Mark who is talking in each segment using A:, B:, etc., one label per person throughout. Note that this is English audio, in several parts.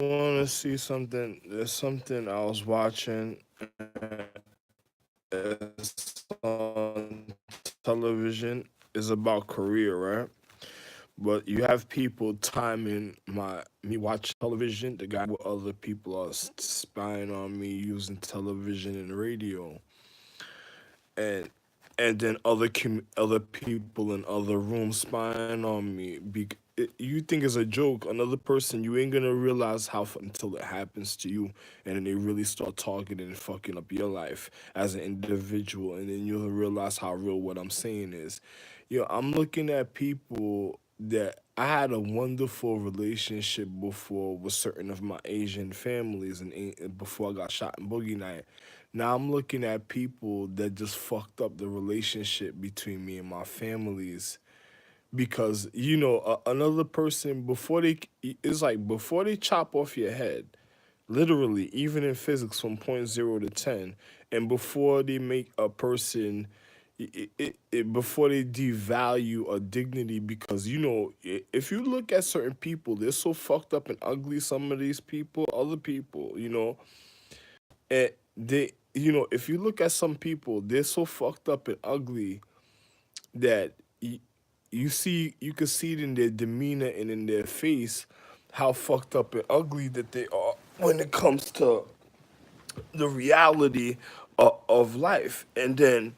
A: want to see something. There's something I was watching. It's on television. It's about Korea, right? But you have people timing me watching television. The guy with other people are spying on me using television and radio, and then other people in other rooms spying on me. You think it's a joke. Another person, you ain't gonna realize until it happens to you, and then they really start talking and fucking up your life as an individual, and then you'll realize how real what I'm saying is. I'm looking at people that I had a wonderful relationship before with certain of my Asian families, and before I got shot in Boogie Night. Now I'm looking at people that just fucked up the relationship between me and my families because another person before they it's like before they chop off your head, literally, even in physics from point 0 to 10, and before they make a person before they devalue a dignity, because if you look at certain people, they're so fucked up and ugly. Some of these people, other people, and if you look at some people, they're so fucked up and ugly that you can see it in their demeanor and in their face how fucked up and ugly that they are when it comes to the reality of life. And then,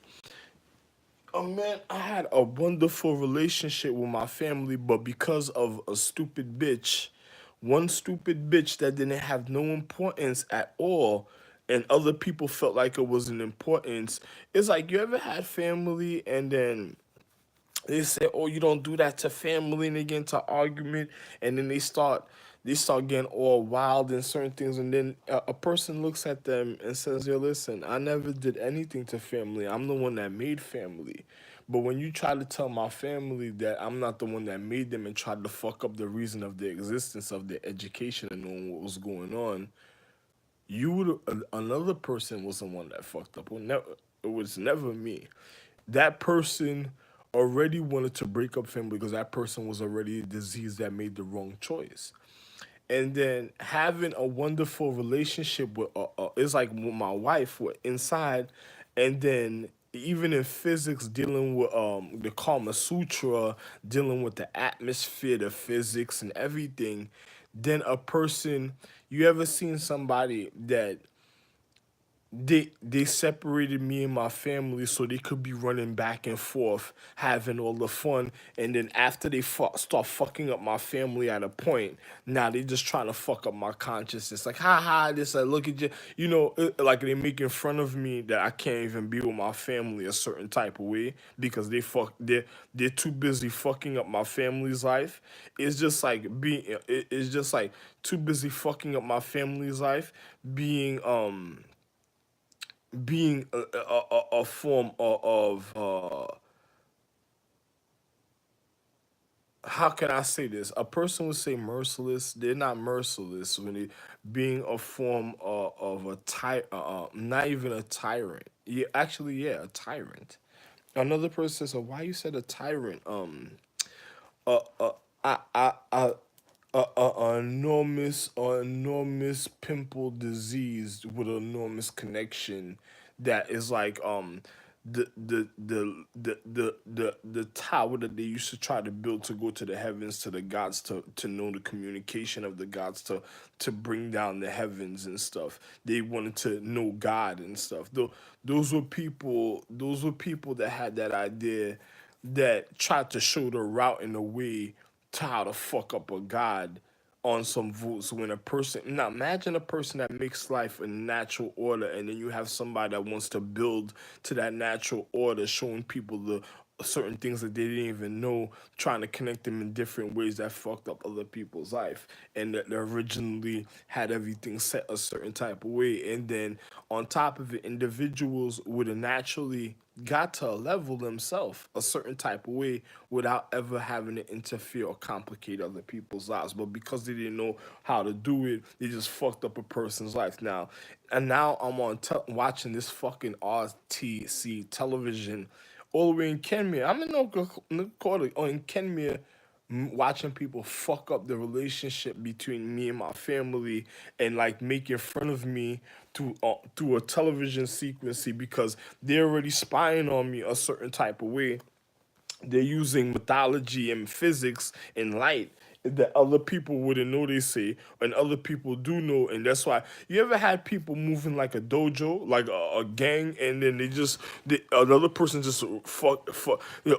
A: oh man, I had a wonderful relationship with my family, but because of a stupid bitch, one stupid bitch that didn't have no importance at all, and other people felt like it was an importance. It's like, you ever had family and then they say, "Oh, you don't do that to family," and they get into argument, and then they start getting all wild and certain things, and then a person looks at them and says, "Yo, listen, I never did anything to family. I'm the one that made family." But when you try to tell my family that I'm not the one that made them and tried to fuck up the reason of their existence, of their education, and knowing what was going on, another person was the one that fucked up. It was never me. That person already wanted to break up family because that person was already a disease that made the wrong choice. And then having a wonderful relationship with it's like with my wife, with inside, and then even in physics, dealing with the Kama Sutra, dealing with the atmosphere, the physics, and everything. Then a person, you ever seen somebody that they separated me and my family so they could be running back and forth, having all the fun, and then after they start fucking up my family at a point, now they just trying to fuck up my consciousness. Like, ha ha, this, like, look at you, like they making fun of me that I can't even be with my family a certain type of way because they're too busy fucking up my family's life. It's just like too busy fucking up my family's life, being a form of how can I say this? A person would say merciless. They're not merciless when they being a form of not even a tyrant. Yeah, actually, yeah, a tyrant. Another person says, "Why you said a tyrant?" Uh, uh, I enormous pimple disease with an enormous connection that is like the tower that they used to try to build to go to the heavens, to the gods, to know the communication of the gods, to bring down the heavens and stuff. They wanted to know God and stuff. Though those were people that had that idea, that tried to show the route and the way to how to fuck up a god on some votes. When a person, now imagine a person that makes life a natural order, and then you have somebody that wants to build to that natural order, showing people the certain things that they didn't even know, trying to connect them in different ways that fucked up other people's life, and that they originally had everything set a certain type of way. And then on top of it, individuals would have naturally got to level themselves a certain type of way without ever having to interfere or complicate other people's lives. But because they didn't know how to do it, they just fucked up a person's life. Now I'm on watching this fucking RTC television all the way in Kenya. I'm in North Dakota, or in Kenya, watching people fuck up the relationship between me and my family, and like making fun of me through a television sequence because they're already spying on me a certain type of way. They're using mythology and physics and light that other people wouldn't know, they say, and other people do know. And that's why you ever had people moving like a dojo, like a gang, and then another person just fuck.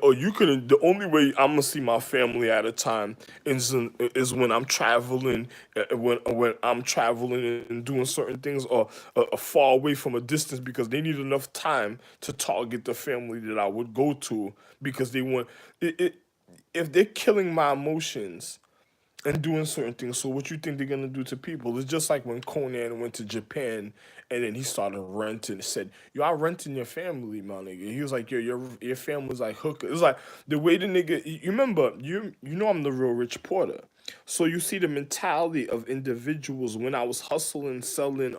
A: Or you couldn't. The only way I'm gonna see my family at a time is when I'm traveling, when I'm traveling and doing certain things, or far away from a distance, because they need enough time to target the family that I would go to, because they want it. If they're killing my emotions and doing certain things, so what you think they're gonna do to people? It's just like when Conan went to Japan and then he started renting. Said, "Yo, I renting your family, my nigga." He was like, "Yo, your family's like hooker." It's like the way the nigga. You remember? You know I'm the real Rich Porter, so you see the mentality of individuals when I was hustling, selling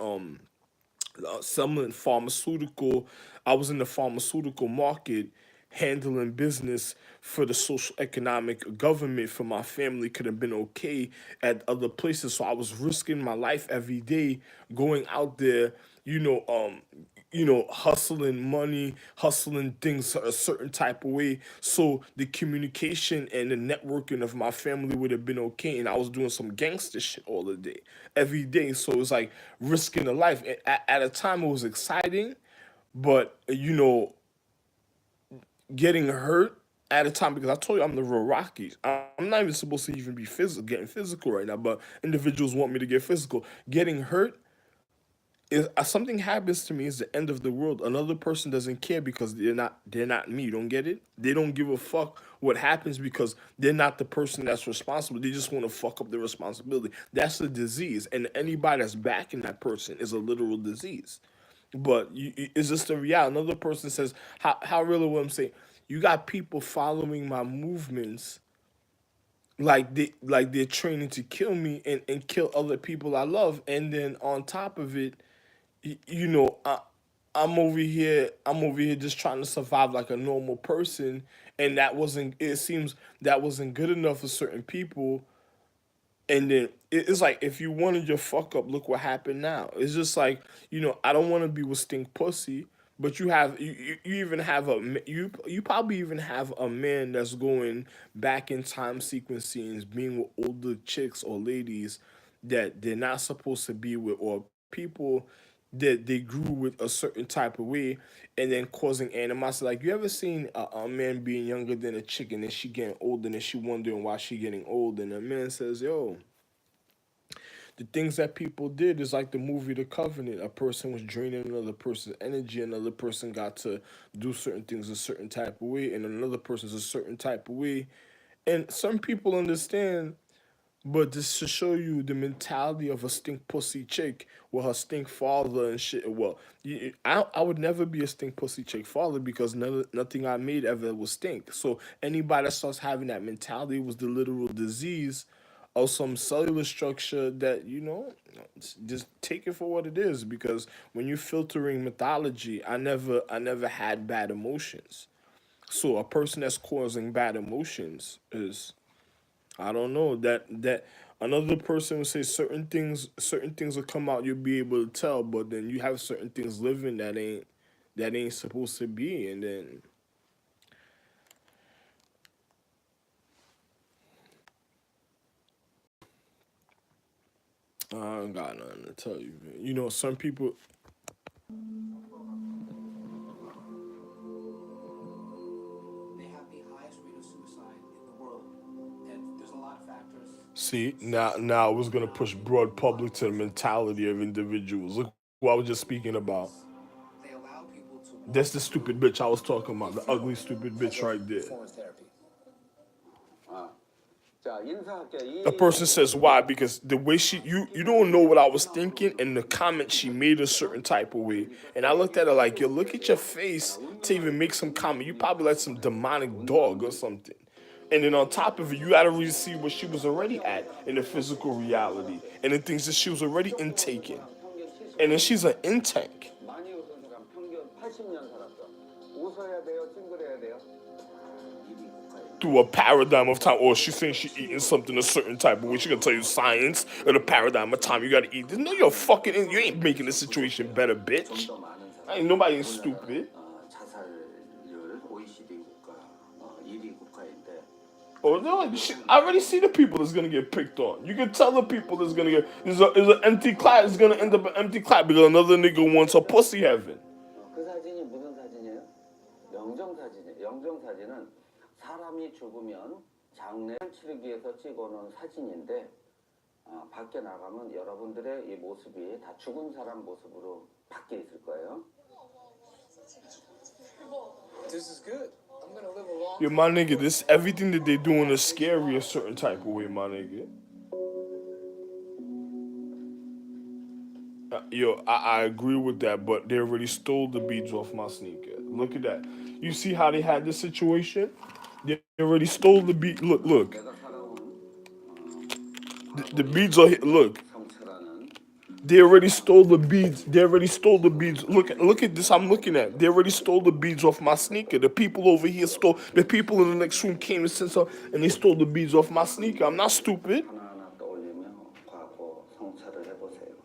A: pharmaceutical. I was in the pharmaceutical market, handling business for the social economic government for my family. Could have been okay at other places, so I was risking my life every day, going out there, you know, hustling money, hustling things a certain type of way. So the communication and the networking of my family would have been okay. And I was doing some gangster shit all the day, every day. So it was like risking a life. At a time, it was exciting, but getting hurt at a time, because I told you I'm the real Rockies. I'm not even supposed to even be getting physical right now, but individuals want me to get physical. Getting hurt is something happens to me is the end of the world. Another person doesn't care because they're not me. You don't get it? They don't give a fuck what happens because they're not the person that's responsible. They just want to fuck up the responsibility. That's a disease, and anybody that's backing that person is a literal disease. But it's just a reality. Another person says, how really what I'm saying? You got people following my movements like they're training to kill me and kill other people I love, and then on top of it, you know, I'm over here just trying to survive like a normal person, and that wasn't. It seems that wasn't good enough for certain people, and then it's like if you wanted your fuck up, look what happened now. It's just like I don't want to be with stink pussy, but you even have you probably even have a man that's going back in time sequence scenes, being with older chicks or ladies that they're not supposed to be with, or people that they grew with a certain type of way, and then causing animosity. Like, you ever seen a man being younger than a chick, and then she getting older, and then she wondering why she getting old, and the man says, "Yo, the things that people did is like the movie The Covenant. A person was draining another person's energy, another person got to do certain things a certain type of way, and another person's a certain type of way." And some people understand, but this to show you the mentality of a stink pussy chick with her stink father and shit. Well, I would never be a stink pussy chick father because nothing I made ever was stink. So anybody that starts having that mentality was the literal disease of some cellular structure that just take it for what it is. Because when you're filtering mythology, I never had bad emotions. So a person that's causing bad emotions is, I don't know, that another person will say certain things will come out, you'll be able to tell, but then you have certain things living that ain't supposed to be, and then I don't got nothing to tell you, man. Some people
B: They have the highest rate of suicide in the world, and there's a lot of factors.
A: see now it was gonna push broad public to the mentality of individuals. Look what I was just speaking about.
B: They allow people to
A: That's
B: walk
A: the stupid
B: through
A: bitch I was
B: what
A: talking
B: they
A: about, the
B: feel
A: ugly stupid
B: as
A: bitch
B: if
A: right there.
B: performance therapy.
C: 자, 인사할게.
A: A person says why? Because the way you don't know what I was thinking, and the comment she made a certain type of way. And I looked at her like, yo, look at your face to even make some comment. You probably like some demonic dog or something. And then on top of it, you gotta really see what she was already at in the physical reality and the things that she was already intaking.
C: 평균
A: And then
C: 70년,
A: she's an intake.
C: 만이호 선수가 평균 80년 살았어. 웃어야 돼요, 찡그려야 돼요.
B: 입이 가까이
A: through a paradigm of time, or she's saying she eating something a certain type of way. She gonna tell you science or the paradigm of time you gotta eat this. No, you're fucking. You ain't making the situation better, bitch.
B: 더 많은
A: Ain't
B: 사람이
A: nobody
B: 우리나라는
A: stupid.
B: 자살률 OECD 국가 1위 국가인데
A: Oh no, I already see the people that's gonna get picked on. You can tell the people that's gonna get is an empty clap. It's gonna end up an empty clap because another nigga wants a pussy heaven.
B: 그 사진이 무슨 사진이에요? 영정 사진이에요. 영정 사진은 사람이 죽으면 장례를 치르기 위해서 찍어놓은 사진인데 밖에 나가면 여러분들의 이 모습이 다 죽은 사람 모습으로 바뀌어 있을 거예요. This is good. I'm gonna live a long.
A: Yo, my nigga, this everything that they doing is scary a certain type of way, my nigga. Yo, I agree with that, but they already stole the beads off my sneaker. Look at that. You see how they had this situation? They already stole the bead. Look.
B: 내가 살아온
A: The beads are here. Look.
B: 성체라는
A: They already stole the beads. They already stole the beads. Look at this. I'm looking at. They already stole the beads off my sneaker. The people over here stole. The people in the next room came and said so, and they stole the beads off my sneaker. I'm not stupid.
B: 하나하나 떠올리며 과거 성찰을 해보세요.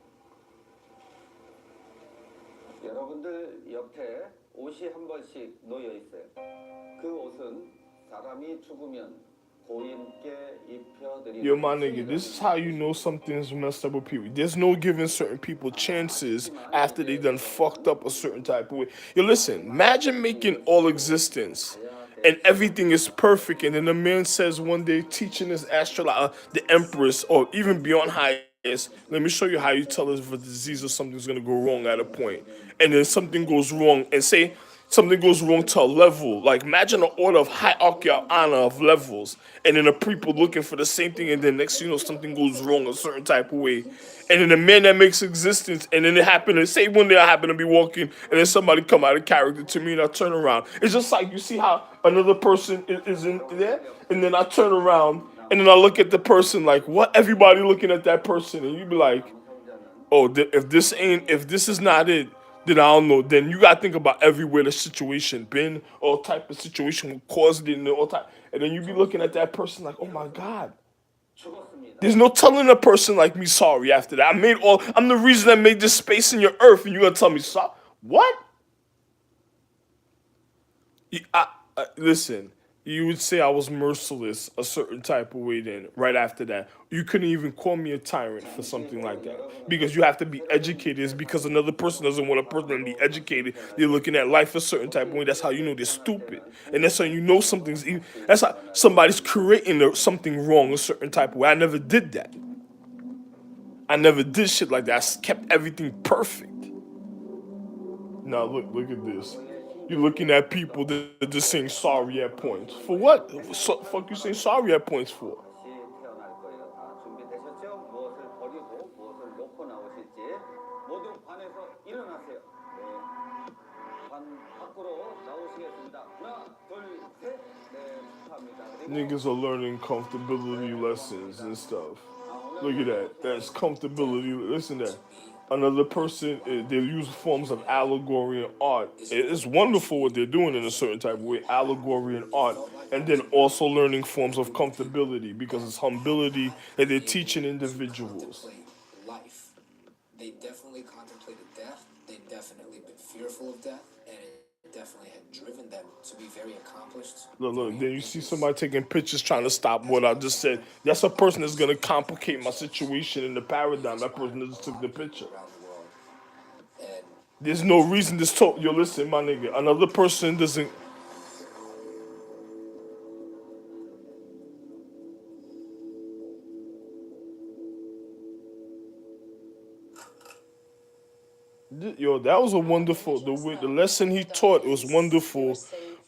B: 여러분들 옆에 옷이 한 번씩 놓여 있어요. 그 옷은 사람이 죽으면 고인께 입혀드리는
A: Yo, my nigga, this is how you know something's messed up with people. There's no giving certain people chances after they done fucked up a certain type of way. Yo, listen, imagine making all existence and everything is perfect, and then the man says one day teaching his astrologer, the empress, or even beyond highest, let me show you how you tell us if a disease or something's gonna go wrong at a point. And then something goes wrong, and say something goes wrong to a level. Like imagine an order of hierarchy or honor of levels, and then the people looking for the same thing, and then next thing you know something goes wrong a certain type of way. And then the man that makes existence, and then it happened, and say one day I happen to be walking, and then somebody come out of character to me, and I turn around. It's just like you see how another person is in there, and then I turn around, and then I look at the person like, what? Everybody looking at that person, and you be like, oh, if this is not it, then I don't know. Then you gotta think about everywhere the situation been, all type of situation will cause it, and all type. And then you be looking at that person like, oh my god.
B: 죽었습니다.
A: There's no telling a person like me sorry after that. I'm the reason that made this space in your earth, and you gonna tell me sorry? What? Listen, you would say I was merciless a certain type of way then, right after that. You couldn't even call me a tyrant for something like that. Because you have to be educated. It's because another person doesn't want a person to be educated. They're looking at life a certain type of way. That's how you know they're stupid. And that's how you know that's how somebody's creating something wrong a certain type of way. I never did that. I never did shit like that. I kept everything perfect. Now look at this. You're looking at people that are just saying sorry at points. For what? Fuck you saying sorry at points for?
B: 다시 태어날 거예요. 다 준비되셨죠? 무엇을 버리고 무엇을 놓고 나오실지 모두 관에서 일어나세요. 네. 관 밖으로 나오시겠습니다. 하나, 둘, 셋. 네, 축하합니다. 그리고
A: Niggas are learning comfortability lessons and stuff. Look at that. That's comfortability. Listen to that. Another person, they use forms of allegory and art. It's wonderful what they're doing in a certain type of way, allegory and art. And then also learning forms of comfortability because it's humility that they're teaching individuals.
C: Contemplate life. They definitely contemplated death. They've definitely been fearful of death, and it definitely had driven them to be very accomplished.
A: Look, then you see somebody taking pictures trying to stop what I just said. That's a person that's going to complicate my situation in the paradigm. That person just took the picture.
C: Around the world. And
A: There's no reason this talk. Yo, listen, my nigga. Another person doesn't. Yo, that was a wonderful. The lesson he taught was wonderful,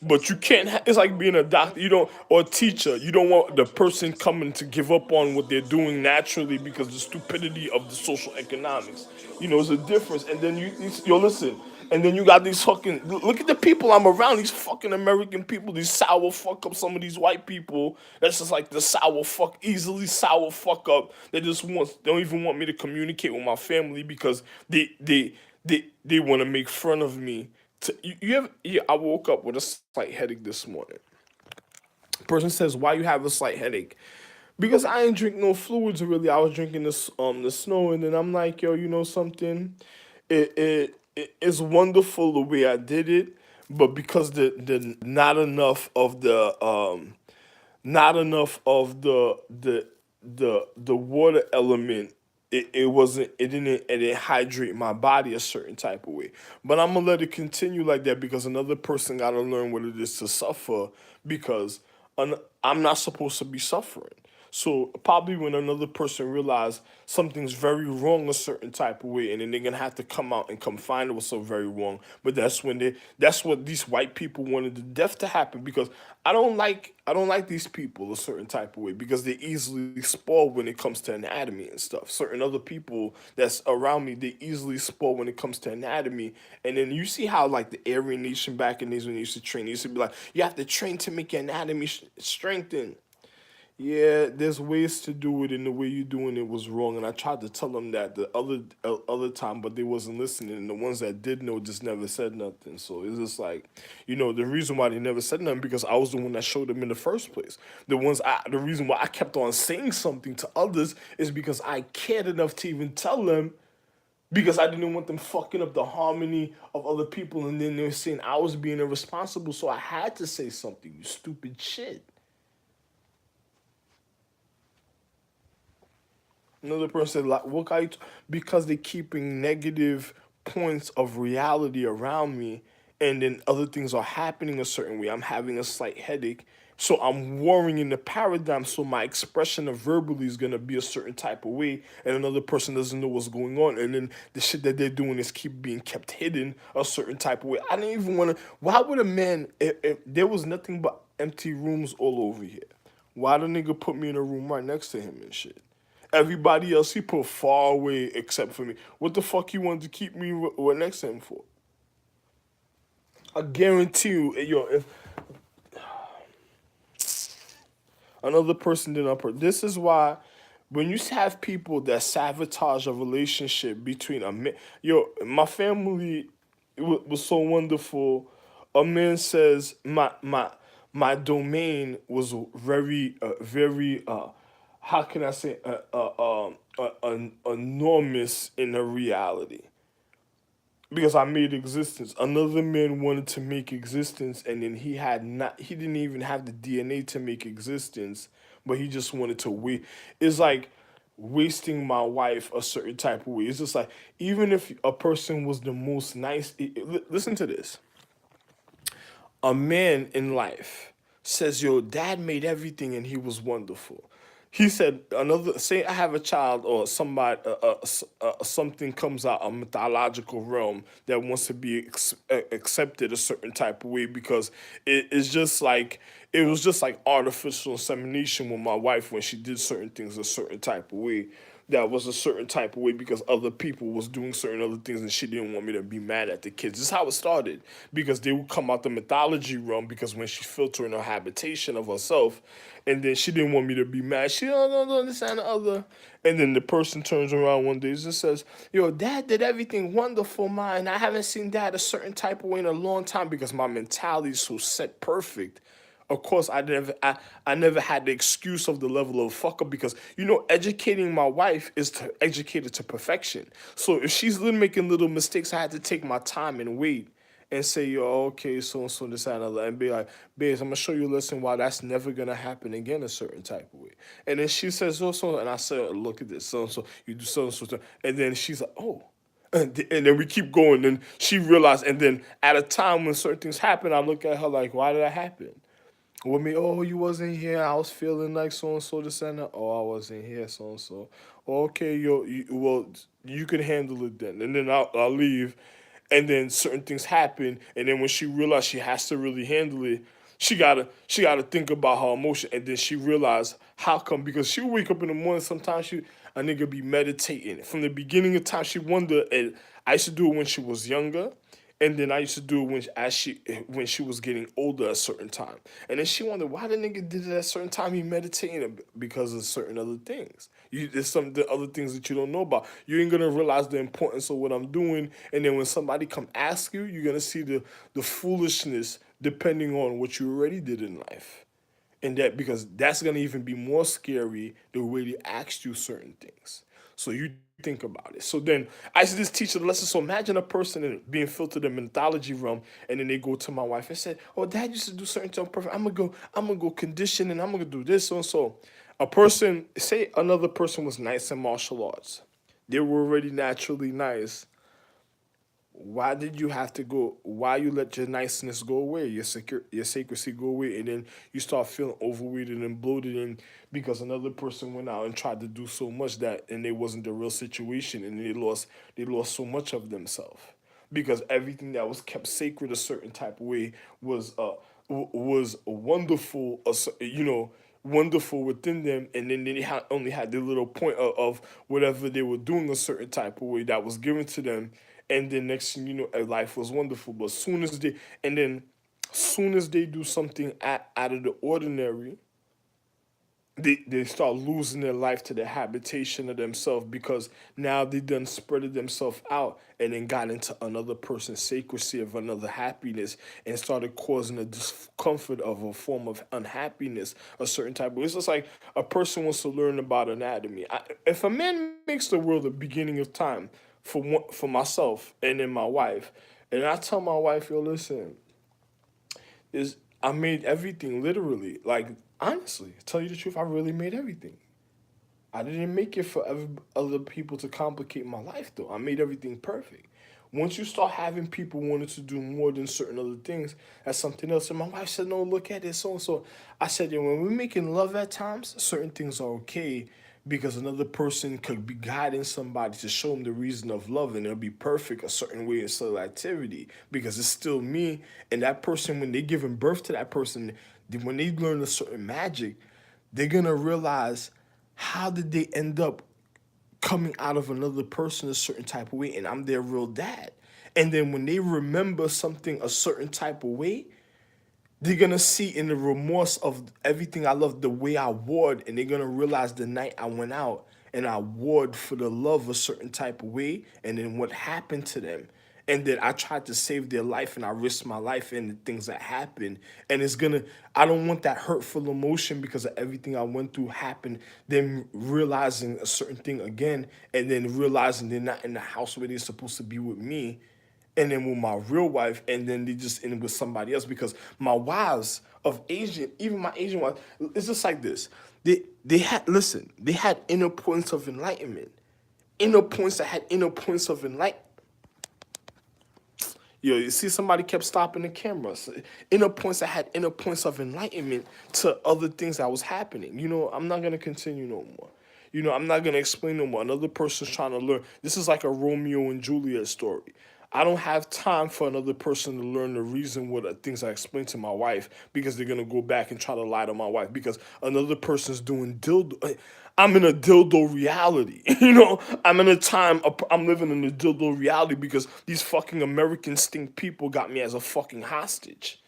A: but you can't. It's like being a doctor. You don't or a teacher. You don't want the person coming to give up on what they're doing naturally because of the stupidity of the social economics. You know, it's a difference. And then yo, listen. And then you got these fucking. Look at the people I'm around. These fucking American people. These sour fuck up. Some of these white people. That's just like the sour fuck. Easily sour fuck up. They just want. They don't even want me to communicate with my family because they want to make fun of me. You ever? Yeah, I woke up with a slight headache this morning. Person says, "Why you have a slight headache?" Because I ain't drink no fluids really. I was drinking this the snow, and then I'm like, yo, you know something? It's wonderful the way I did it, but because the not enough of the water element, it didn't hydrate my body a certain type of way. But I'm gonna let it continue like that because another person gotta learn what it is to suffer, because I'm not supposed to be suffering. So probably when another person realize something's very wrong a certain type of way, and then they're gonna have to come out and come find it was so very wrong. But that's what these white people wanted the death to happen, because I don't like these people a certain type of way because they easily spoil when it comes to anatomy and stuff. Certain other people that's around me, they easily spoil when it comes to anatomy. And then you see how like the Aryan nation back in days when they used to train, they used to be like, you have to train to make your anatomy strengthen. Yeah, there's ways to do it, and the way you're doing it was wrong. And I tried to tell them that the other time, but they wasn't listening. And the ones that did know just never said nothing. So it's just like, the reason why they never said nothing because I was the one that showed them in the first place. The reason why I kept on saying something to others is because I cared enough to even tell them, because I didn't want them fucking up the harmony of other people. And then they were saying I was being irresponsible, so I had to say something. You stupid shit. Another person said, like, what guy? Because they're keeping negative points of reality around me, and then other things are happening a certain way. I'm having a slight headache, so I'm worrying in the paradigm. So my expression of verbally is gonna be a certain type of way, and another person doesn't know what's going on, and then the shit that they're doing is keep being kept hidden a certain type of way. I didn't even want to. Why would a man? If there was nothing but empty rooms all over here, why the nigga put me in a room right next to him and shit? Everybody else he put far away except for me. What the fuck he wanted to keep me next to him for? I guarantee you, yo, if another person did not put. This is why when you have people that sabotage a relationship between a man, yo, my family was so wonderful. A man says my domain was very very how can I say enormous in the reality, because I made existence. Another man wanted to make existence, and then he didn't even have the DNA to make existence, but he just wanted to wait. It's like wasting my wife a certain type of way. It's just like, even if a person was the most nice, listen to this. A man in life says, "Yo, dad made everything and he was wonderful." He said, another, say I have a child or somebody, something comes out, a mythological realm that wants to be accepted a certain type of way, because it was just like artificial insemination with my wife when she did certain things a certain type of way, that was a certain type of way because other people was doing certain other things and she didn't want me to be mad at the kids. This is how it started, because they would come out the mythology realm, because when she's filtering her habitation of herself, and then she didn't want me to be mad. She don't know this and the other. And then the person turns around one day and just says, "Yo, dad did everything wonderful, man. I haven't seen dad a certain type of way in a long time because my mentality is so set perfect." Of course, I never had the excuse of the level of fuck up, because educating my wife is to educate her to perfection. So if she's making little mistakes, I had to take my time and wait and say, "Yo, okay, so and so this and other," and be like, "Babes, I'm gonna show you a lesson why that's never gonna happen again a certain type of way." And then she says, "Oh, so," and I said, "Look at this, so and so, you do so and so," and then she's like, "Oh." And then we keep going, and she realized, and then at a time when certain things happen, I look at her like, "Why did that happen?" With me, "Oh, you wasn't here. I was feeling like so and so this and that." "Oh, I wasn't here, so and so." "Okay, well, you can handle it then." And then I'll leave, and then certain things happen, and then when she realized she has to really handle it, she gotta think about her emotion, and then she realized how come, because she would wake up in the morning. Sometimes a nigga be meditating from the beginning of time. She wonder, and I used to do it when she was younger. And then I used to do it when she was getting older at a certain time. And then she wondered why the nigga did it at a certain time. He meditating because of certain other things. There's some the other things that you don't know about. You ain't gonna realize the importance of what I'm doing. And then when somebody come ask you, you're gonna see the foolishness depending on what you already did in life. And that, because that's gonna even be more scary the way they asked you certain things. So you think about it. So then I used to just teach the lesson. So imagine a person being filtered in the mythology realm, and then they go to my wife and said, "Oh, Dad used to do certain things perfect. I'm gonna go condition, and I'm gonna do this so and so." A person, say another person was nice in martial arts, they were already naturally nice. Why did you have to go? Why you let your niceness go away, your sacredcy go away, and then you start feeling overweighted and bloated, and because another person went out and tried to do so much that, and it wasn't the real situation, and they lost so much of themselves because everything that was kept sacred a certain type of way was was wonderful, wonderful within them, and then they only had their little point of whatever they were doing a certain type of way that was given to them, and then next thing you know, life was wonderful. But soon as they do something out of the ordinary, they start losing their life to the habitation of themselves, because now they done spreaded themselves out and then got into another person's sacredcy of another happiness, and started causing a discomfort of a form of unhappiness, a certain type of. It's just like a person wants to learn about anatomy. If a man makes the world the beginning of time for myself and then my wife, and I tell my wife, yo, listen, is I made everything literally. Like, honestly, to tell you the truth, I really made everything. I didn't make it for other people to complicate my life, though. I made everything perfect. Once you start having people wanting to do more than certain other things, that's something else. And my wife said, "No, look at it, so and so." I said, "Yeah, when we're making love at times, certain things are okay because another person could be guiding somebody to show them the reason of love, and it'll be perfect a certain way in cellular activity because it's still me and that person. When they giving birth to that person, when they learn a certain magic, they're gonna realize how did they end up coming out of another person a certain type of way, and I'm their real dad. And then when they remember something a certain type of way, they're gonna see in the remorse of everything I love the way I warred, and they're gonna realize the night I went out and I warred for the love a certain type of way, and then what happened to them. And then I tried to save their life and I risked my life in the things that happened. And I don't want that hurtful emotion because of everything I went through happened. Then realizing a certain thing again, and then realizing they're not in the house where they're supposed to be with me, and then with my real wife, and then they just end with somebody else, because my wives of Asian, even my Asian wives, it's just like this. They had inner points of enlightenment, inner points that had inner points of enlightenment. Yo, you see, somebody kept stopping the camera. So, inner points that had inner points of enlightenment to other things that was happening. I'm not gonna continue no more. I'm not gonna explain no more. Another person's trying to learn. This is like a Romeo and Juliet story. I don't have time for another person to learn the reason what things I explained to my wife, because they're gonna go back and try to lie to my wife because another person's doing dildo. I'm in a dildo reality. I'm in a time I'm living in a dildo reality because these fucking American stink people got me as a fucking hostage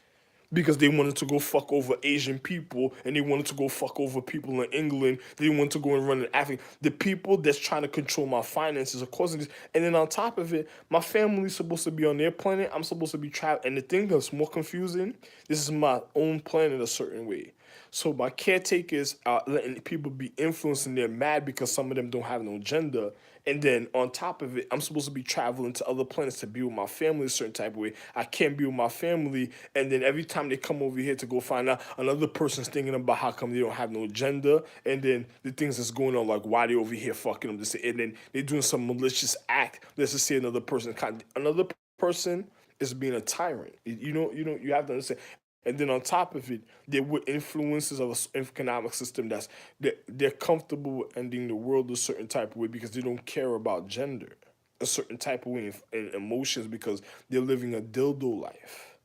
A: because they wanted to go fuck over Asian people, and they wanted to go fuck over people in England. They wanted to go and run in Africa. The people that's trying to control my finances are causing this. And then on top of it, my family's supposed to be on their planet. I'm supposed to be trapped. And the thing that's more confusing, this is my own planet a certain way. So my caretakers are letting people be influenced, and they're mad because some of them don't have no gender. And then on top of it, I'm supposed to be traveling to other planets to be with my family a certain type of way. I can't be with my family. And then every time they come over here to go find out, another person's thinking about how come they don't have no gender. And then the things that's going on, like why they over here fucking them. And then they're doing some malicious act. Let's just say another person is being a tyrant. You have to understand. And then on top of it, there were influences of an economic system they're comfortable with ending the world a certain type of way because they don't care about gender, a certain type of way in emotions because they're living a dildo life.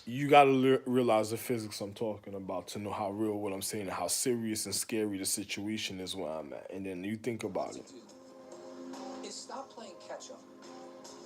A: You gotta realize the physics I'm talking about to know how real what I'm saying and how serious and scary the situation is where I'm at. And then you think about it.
C: Is stop playing catch up.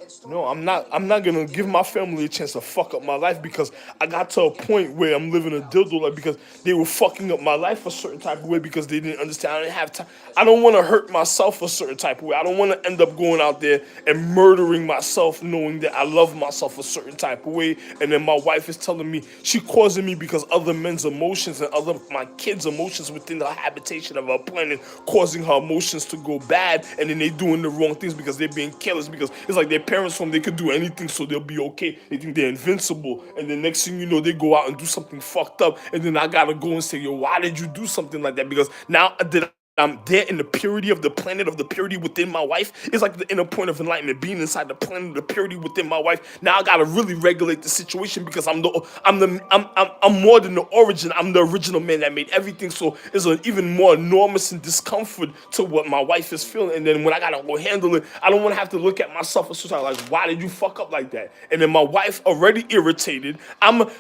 C: It's
A: No,
C: totally
A: I'm
C: fine.
A: not. I'm not gonna give my family a chance to fuck up my life because I got to a point where I'm living a dildo life because they were fucking up my life a certain type of way because they didn't understand. I didn't have time. I don't want to hurt myself a certain type of way. I don't want to end up going out there and murdering myself, knowing that I love myself a certain type of way. And then my wife is telling me she causing me because other men's emotions and other my kids' emotions within the habitation of our planet, causing her emotions to go bad, and then they doing the wrong things because they're being careless because it's like their parents from they could do anything so they'll be okay. They think they're invincible, and the next thing you know, they go out and do something fucked up, and then I gotta go and say, yo, why did you do something like that? Because now that I'm there in the purity of the planet of the purity within my wife. It's like the inner point of enlightenment, being inside the planet of the purity within my wife. Now I gotta really regulate the situation because I'm more than the origin. I'm the original man that made everything. So it's an even more enormous and discomfort to what my wife is feeling. And then when I gotta go handle it, I don't want to have to look at myself and sort of like, why did you fuck up like that? And then my wife already irritated.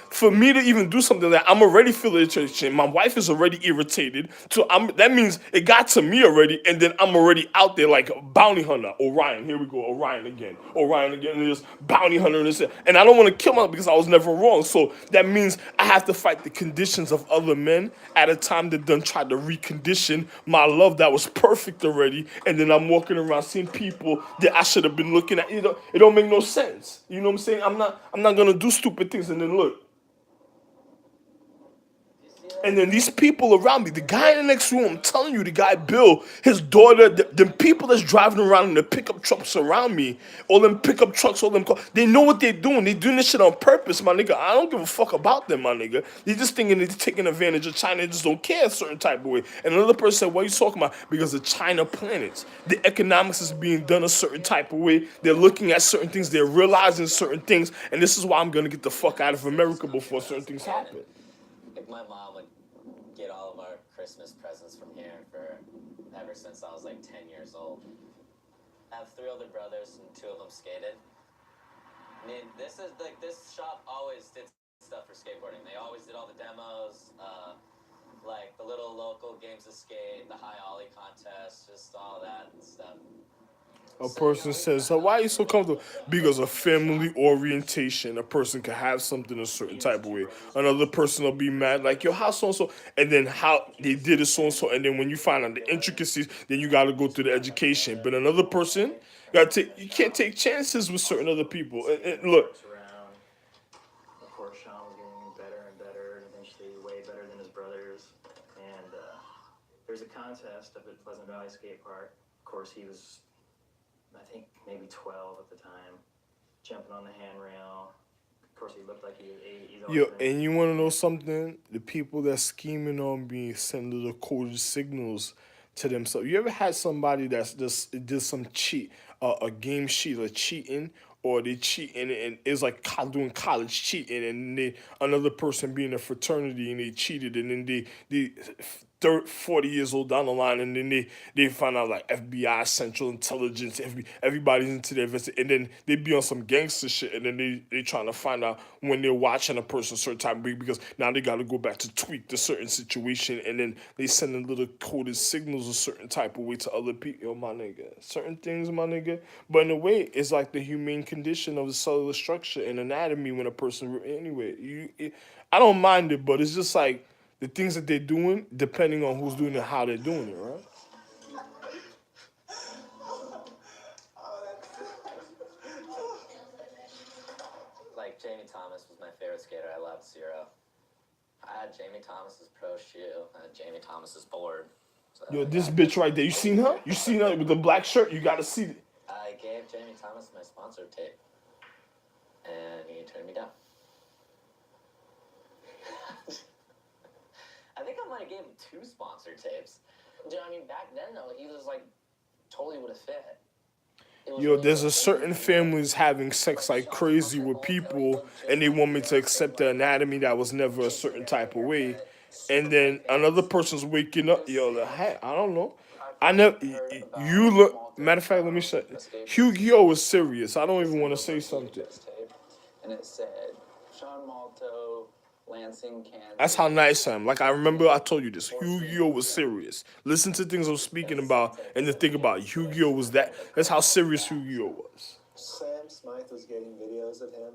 A: For me to even do something like that, I'm already feeling irritation. My wife is already irritated. So that means it got to me already, and then I'm already out there like a bounty hunter. Orion, here we go. Orion again, and just bounty hunter and this. And I don't want to kill myself because I was never wrong. So that means I have to fight the conditions of other men at a time that done tried to recondition my love that was perfect already. And then I'm walking around seeing people that I should have been looking at. It don't make no sense. You know what I'm saying? I'm not gonna do stupid things and then look. And then these people around me, the guy in the next room, I'm telling you, the guy Bill, his daughter, the people that's driving around in the pickup trucks around me, all them pickup trucks, all them cars, they know what they're doing. They're doing this shit on purpose, my nigga. I don't give a fuck about them, my nigga. They just thinking they're taking advantage of China. They just don't care a certain type of way. And another person said, what are you talking about? Because the China planets, the economics is being done a certain type of way. They're looking at certain things. They're realizing certain things. And this is why I'm going to get the fuck out of America before certain things happen.
D: Like my mom would get all of our Christmas presents from here for ever since I was like 10 years old. I have 3 older brothers and 2 of them skated. I mean, this shop always did stuff for skateboarding. They always did all the demos, like the little local games of skate, the high ollie contest, just all that and stuff.
A: A person says, so why are you so comfortable? Because of family orientation. A person can have something a certain type of way. Another person will be mad, like, yo, how so and so? And then how they did it so and so. And then when you find out the intricacies, then you got to go through the education. But another person, you can't take chances with certain other people. And look,
E: Around. Of course, Sean was getting better and better, and eventually way better than his brothers. And there's a contest up at Pleasant Valley Skate Park. Of course, he was, I think, maybe 12 at the time, jumping on the handrail. Of course, he looked like he was 8. He's always
A: yo,
E: been
A: and you want to know something? The people that scheming on me send little coded signals to themselves. You ever had somebody that's just did some cheat, a game sheet or cheating, or they cheating and it's like doing college cheating, and another person being a fraternity and they cheated, and then they 40 years old down the line, and then they find out like FBI, Central Intelligence, everybody's into their investing, and then they be on some gangster shit, and then they trying to find out when they're watching a person certain type of way because now they got to go back to tweak the certain situation, and then they sending little coded signals a certain type of way to other people. Yo, my nigga, certain things, my nigga. But in a way, it's like the humane condition of the cellular structure and anatomy when a person anyway. I don't mind it, but it's just like the things that they're doing, depending on who's doing it, how they're doing it, right?
D: Like Jamie Thomas was my favorite skater. I loved Zero. I had Jamie Thomas's pro shoe. I had Jamie Thomas's board. So
A: Yo, this bitch right there, you seen her? You seen her with the black shirt? You gotta see it.
D: I gave Jamie Thomas my sponsor tape, and he turned me down. I think I might have gave him 2 sponsor tapes.
C: Dude, I mean, back then though, he was like totally would have fit. It was
A: Yo,
C: really
A: there's a
C: like-
A: certain families having sex like crazy with people, and they want me to accept the anatomy that was never a certain type of way. And then another person's waking up. Yo, hey, I don't know. I never. You look. Matter of fact, let me say. Yu-Gi-Oh was serious. I don't even want to say something.
B: And it said, Sean Malto, Lansing, Kansas.
A: That's how nice I am. Like I remember, I told you this. Yu-Gi-Oh was serious. Listen to things I'm speaking about, and then think about it. Yu-Gi-Oh was that. That's how serious Yu-Gi-Oh was.
F: Sam Smythe was getting videos of him,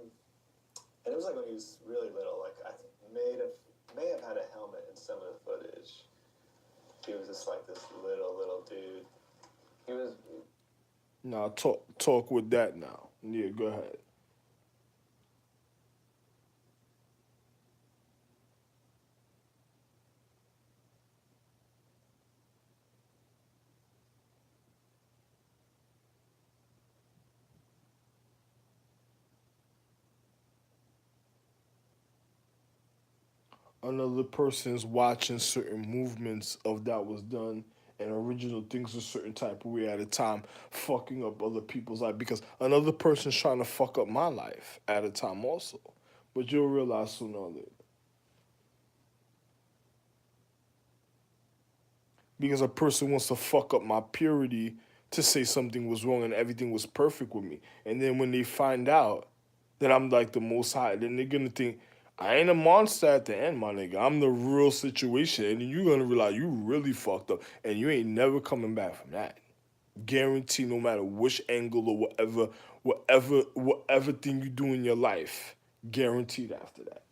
F: and it was like when he was really little. Like I may have had a helmet in some of the footage. He was just like this little dude.
B: He was
A: Now talk with that now. Yeah, go ahead. Another person's watching certain movements of that was done and original things a certain type of way at a time, fucking up other people's life because another person's trying to fuck up my life at a time also. But you'll realize sooner or later. Because a person wants to fuck up my purity to say something was wrong and everything was perfect with me. And then when they find out that I'm like the most high, then they're gonna think I ain't a monster at the end, my nigga. I'm the real situation. And then you're gonna realize you really fucked up and you ain't never coming back from that. Guarantee no matter which angle or whatever thing you do in your life, guaranteed after that.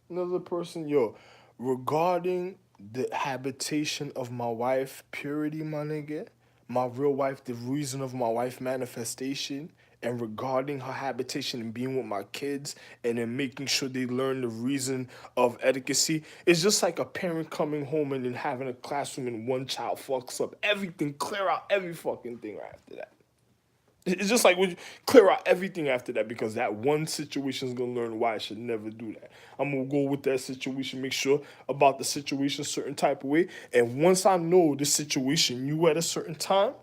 A: Another person, yo, regarding the habitation of my wife, purity, my nigga, my real wife, the reason of my wife manifestation, and regarding her habitation and being with my kids, and then making sure they learn the reason of etiquette. It's just like a parent coming home and then having a classroom and one child fucks up everything, clear out every fucking thing right after that. It's just like we clear out everything after that because that one situation is gonna learn why I should never do that. I'm gonna go with that situation, make sure about the situation a certain type of way, and once I know the situation you at a certain time,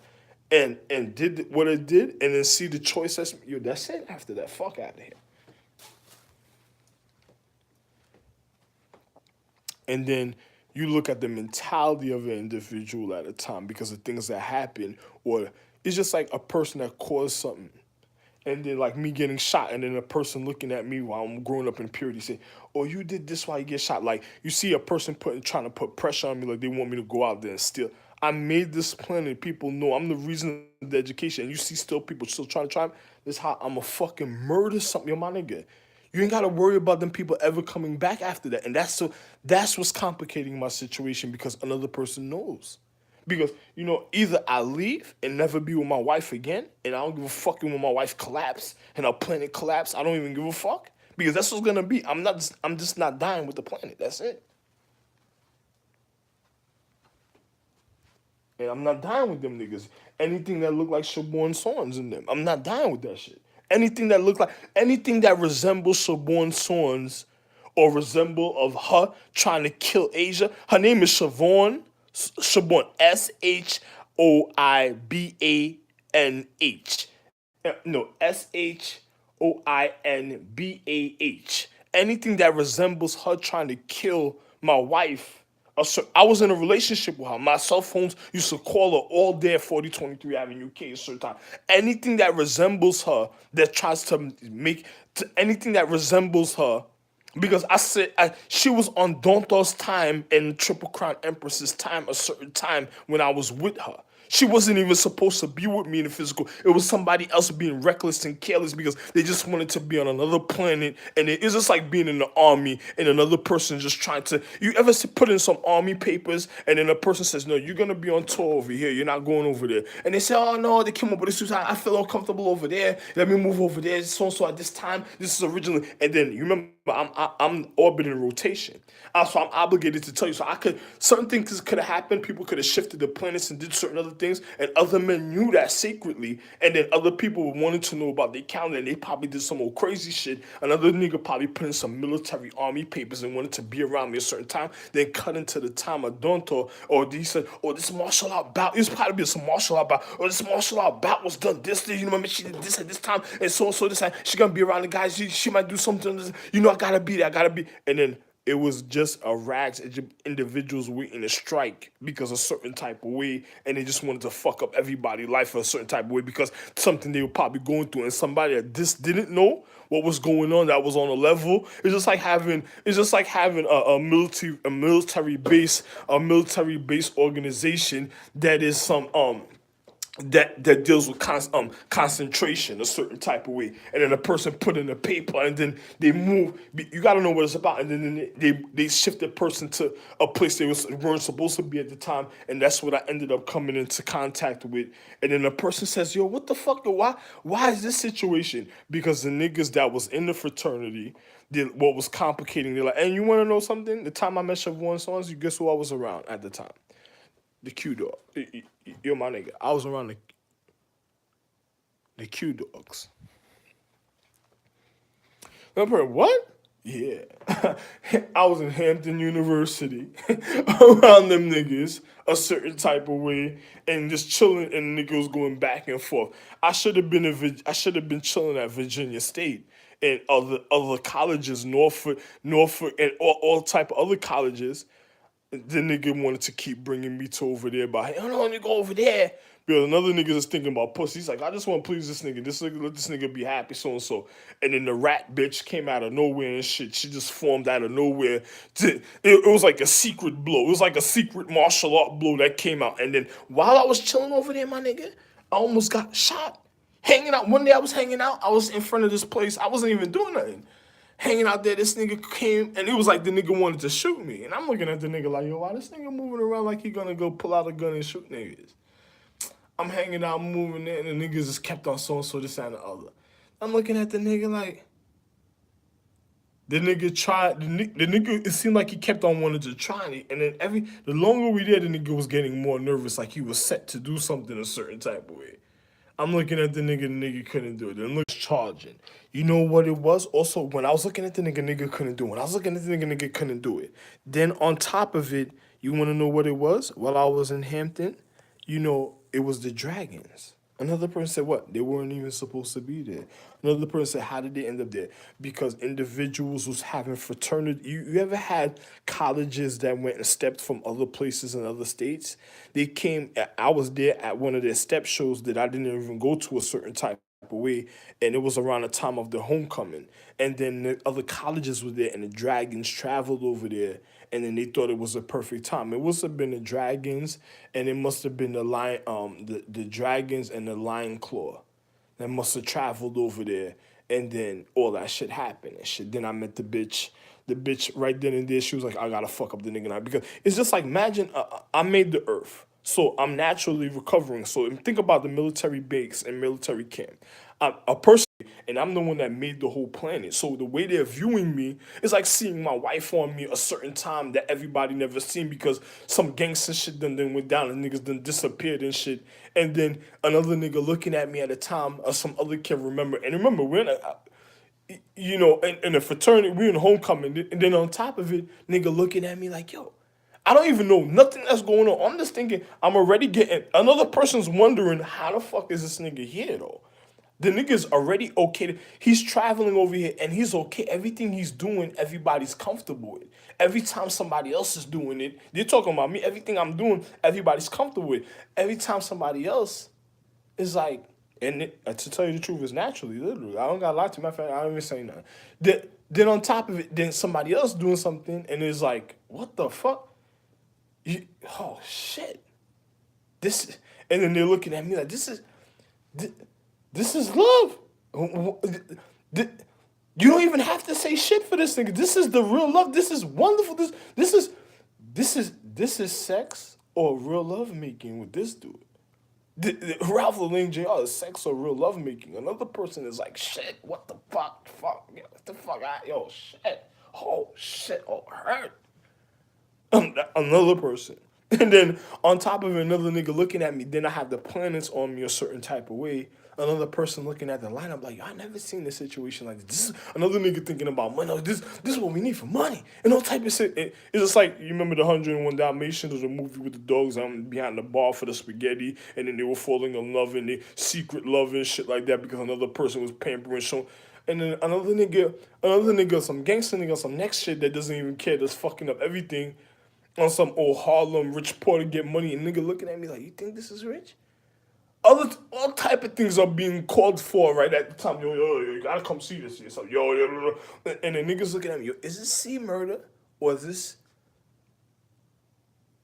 A: and did what it did, and then see the choice that's it. After that, fuck out of here. And then you look at the mentality of an individual at a time because of things that happen, or it's just like a person that caused something. And then like me getting shot, and then a person looking at me while I'm growing up in purity say, "Oh, you did this while you get shot." Like you see a person trying to put pressure on me, like they want me to go out there and steal. I made this plan, and people know I'm the reason of the education. And you see still people still trying to try. This is how I'm a fucking murder something, yo, my nigga. You ain't gotta worry about them people ever coming back after that. And that's what's complicating my situation because another person knows. Because, either I leave and never be with my wife again, and I don't give a fuck when my wife collapse and our planet collapse. I don't even give a fuck. Because that's what's gonna be. I'm just not dying with the planet. That's it. And I'm not dying with them niggas. Anything that look like Shaborn Sworns in them, I'm not dying with that shit. Anything that resembles Shaborn Sworns or resemble of her trying to kill Asia. Her name is Siobhan. Siobhan. Shoibanh. No, Shoinbah. Anything that resembles her trying to kill my wife. I was in a relationship with her. My cell phones used to call her all day at 4023 Avenue K a certain time. Anything that resembles her, that tries to anything that resembles her, because she was on Donto's time and Triple Crown Empress's time, a certain time when I was with her. She wasn't even supposed to be with me in the physical. It was somebody else being reckless and careless because they just wanted to be on another planet. And it's just like being in the army and another person just trying to. You ever put in some army papers and then a person says, "No, you're going to be on tour over here. You're not going over there." And they say, "Oh, no, they came up with this. I feel uncomfortable over there. Let me move over there. So at this time, this is originally." And then you remember, I'm orbiting rotation. So I'm obligated to tell you. So certain things could have happened. People could have shifted the planets and did certain other things, and other men knew that secretly, and then other people wanted to know about their calendar, and they probably did some old crazy shit. Another nigga probably put in some military army papers and wanted to be around me a certain time, then cut into the time of Donto, or he said, "Oh, this martial art bout, it's probably some martial art bout, or this martial art bout was done this day, she did this at this time, and so this time, she gonna be around the guys, she might do something, I gotta be there, I gotta be. And then it was just a rags individuals waiting to strike because a certain type of way, and they just wanted to fuck up everybody's life for a certain type of way because something they were probably going through, and somebody that just didn't know what was going on that was on a level. It's just like having a military base organization that is some that deals with concentration a certain type of way, and then a person put in a paper, and then they move. You got to know what it's about, and then they shift the person to a place they weren't supposed to be at the time, and that's what I ended up coming into contact with. And then the person says, "Yo, what the fuck? Why is this situation?" Because the niggas that was in the fraternity did what was complicating. They're like, "And you want to know something? The time I met Siobhan Songs, you guess who I was around at the time? The Q dog. You're my nigga. I was around the Q dogs." Remember what? Yeah. I was in Hampton University around them niggas a certain type of way and just chilling, and niggas going back and forth. I should have been chilling at Virginia State and other colleges, Norfolk, and all type of other colleges. The nigga wanted to keep bringing me to over there, but I don't want to go over there. Because another nigga is thinking about pussy. He's like, I just want to please this nigga. Let this nigga be happy, so and so. And then the rat bitch came out of nowhere and shit. She just formed out of nowhere. It was like a secret blow. It was like a secret martial art blow that came out. And then while I was chilling over there, my nigga, I almost got shot. Hanging out. One day I was hanging out. I was in front of this place. I wasn't even doing nothing. Hanging out there, this nigga came, and it was like the nigga wanted to shoot me. And I'm looking at the nigga like, yo, why this nigga moving around like he gonna go pull out a gun and shoot niggas? I'm hanging out, moving there, and the niggas just kept on so this and the other. I'm looking at the nigga like, the nigga, it seemed like he kept on wanting to try it. And then the longer we did, the nigga was getting more nervous, like he was set to do something a certain type of way. I'm looking at the nigga couldn't do it. The nigga charging. You know what it was? Also, when I was looking at the nigga couldn't do it. When I was looking at the nigga couldn't do it. Then on top of it, you want to know what it was? While I was in Hampton, it was the Dragons. Another person said, what? They weren't even supposed to be there. Another person said, how did they end up there? Because individuals was having fraternity. You ever had colleges that went and stepped from other places in other states? They came, I was there at one of their step shows that I didn't even go to a certain type of way, and it was around the time of the homecoming. And then the other colleges were there, and the Dragons traveled over there, and then they thought it was a perfect time. It must have been the Dragons, and it must have been the Dragons and the Lion Claw that must have traveled over there, and then all that shit happened and shit. Then I met the bitch. The bitch right then and there, she was like, I gotta fuck up the nigga now. Because it's just like, imagine I made the earth. So I'm naturally recovering. So think about the military base and military camp. A person, and I'm the one that made the whole planet. So the way they're viewing me is like seeing my wife on me a certain time that everybody never seen because some gangster shit done went down and niggas done disappeared and shit. And then another nigga looking at me at a time or some other kid remember. And remember, we're in in a fraternity, we're in homecoming. And then on top of it, nigga looking at me like, yo, I don't even know nothing that's going on. I'm just thinking, I'm already getting, another person's wondering, how the fuck is this nigga here though? The nigga's already okay. He's traveling over here and he's okay. Everything he's doing, everybody's comfortable with. Every time somebody else is doing it, they're talking about me. Everything I'm doing, everybody's comfortable with. Every time somebody else is like, to tell you the truth, is naturally, literally. I don't got to lie to my family. I don't even say nothing. Then on top of it, then somebody else doing something and it's like, what the fuck? Oh, shit. And then they're looking at me like, this is love. You don't even have to say shit for this nigga. This is the real love. This is wonderful. This is sex or real love making with this dude. Ralph Lane Jr. is sex or real love making. Another person is like, shit, what the fuck, yeah, what the fuck, yo, shit, hurt. Another person. And then on top of it, another nigga looking at me, then I have the planets on me a certain type of way. Another person looking at the lineup like, I never seen a situation like this. This is another nigga thinking about money. Oh, this is what we need for money and all type of shit. It's just like you remember the 101 Dalmatians, was a movie with the dogs behind the bar for the spaghetti, and then they were falling in love and they secret love and shit like that because another person was pampering, showing. And then another nigga, some gangster nigga, some next shit that doesn't even care, that's fucking up everything on some old Harlem rich poor to get money, and nigga looking at me like, you think this is rich? All type of things are being called for right at the time. Yo, you gotta come see this. So, yo, and the niggas looking at me, yo, is this C murder? Or is this,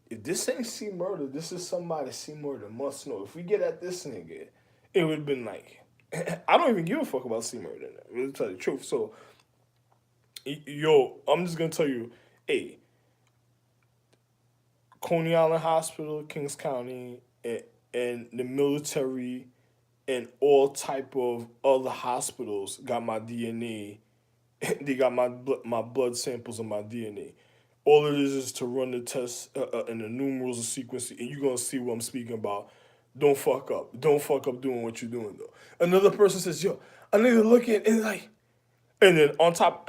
A: if this ain't C murder, this is somebody C murder must know. If we get at this nigga, it would have been like, I don't even give a fuck about C murder, really tell you the truth. So, yo, I'm just gonna tell you, hey, Coney Island Hospital, Kings County, and the military and all type of other hospitals got my DNA. They got my blood samples and my DNA. All it is to run the test and the numerals and sequencing, and you're gonna see what I'm speaking about. Don't fuck up. Don't fuck up doing what you're doing though. Another person says, "Yo, I need to look at," and like, and then on top,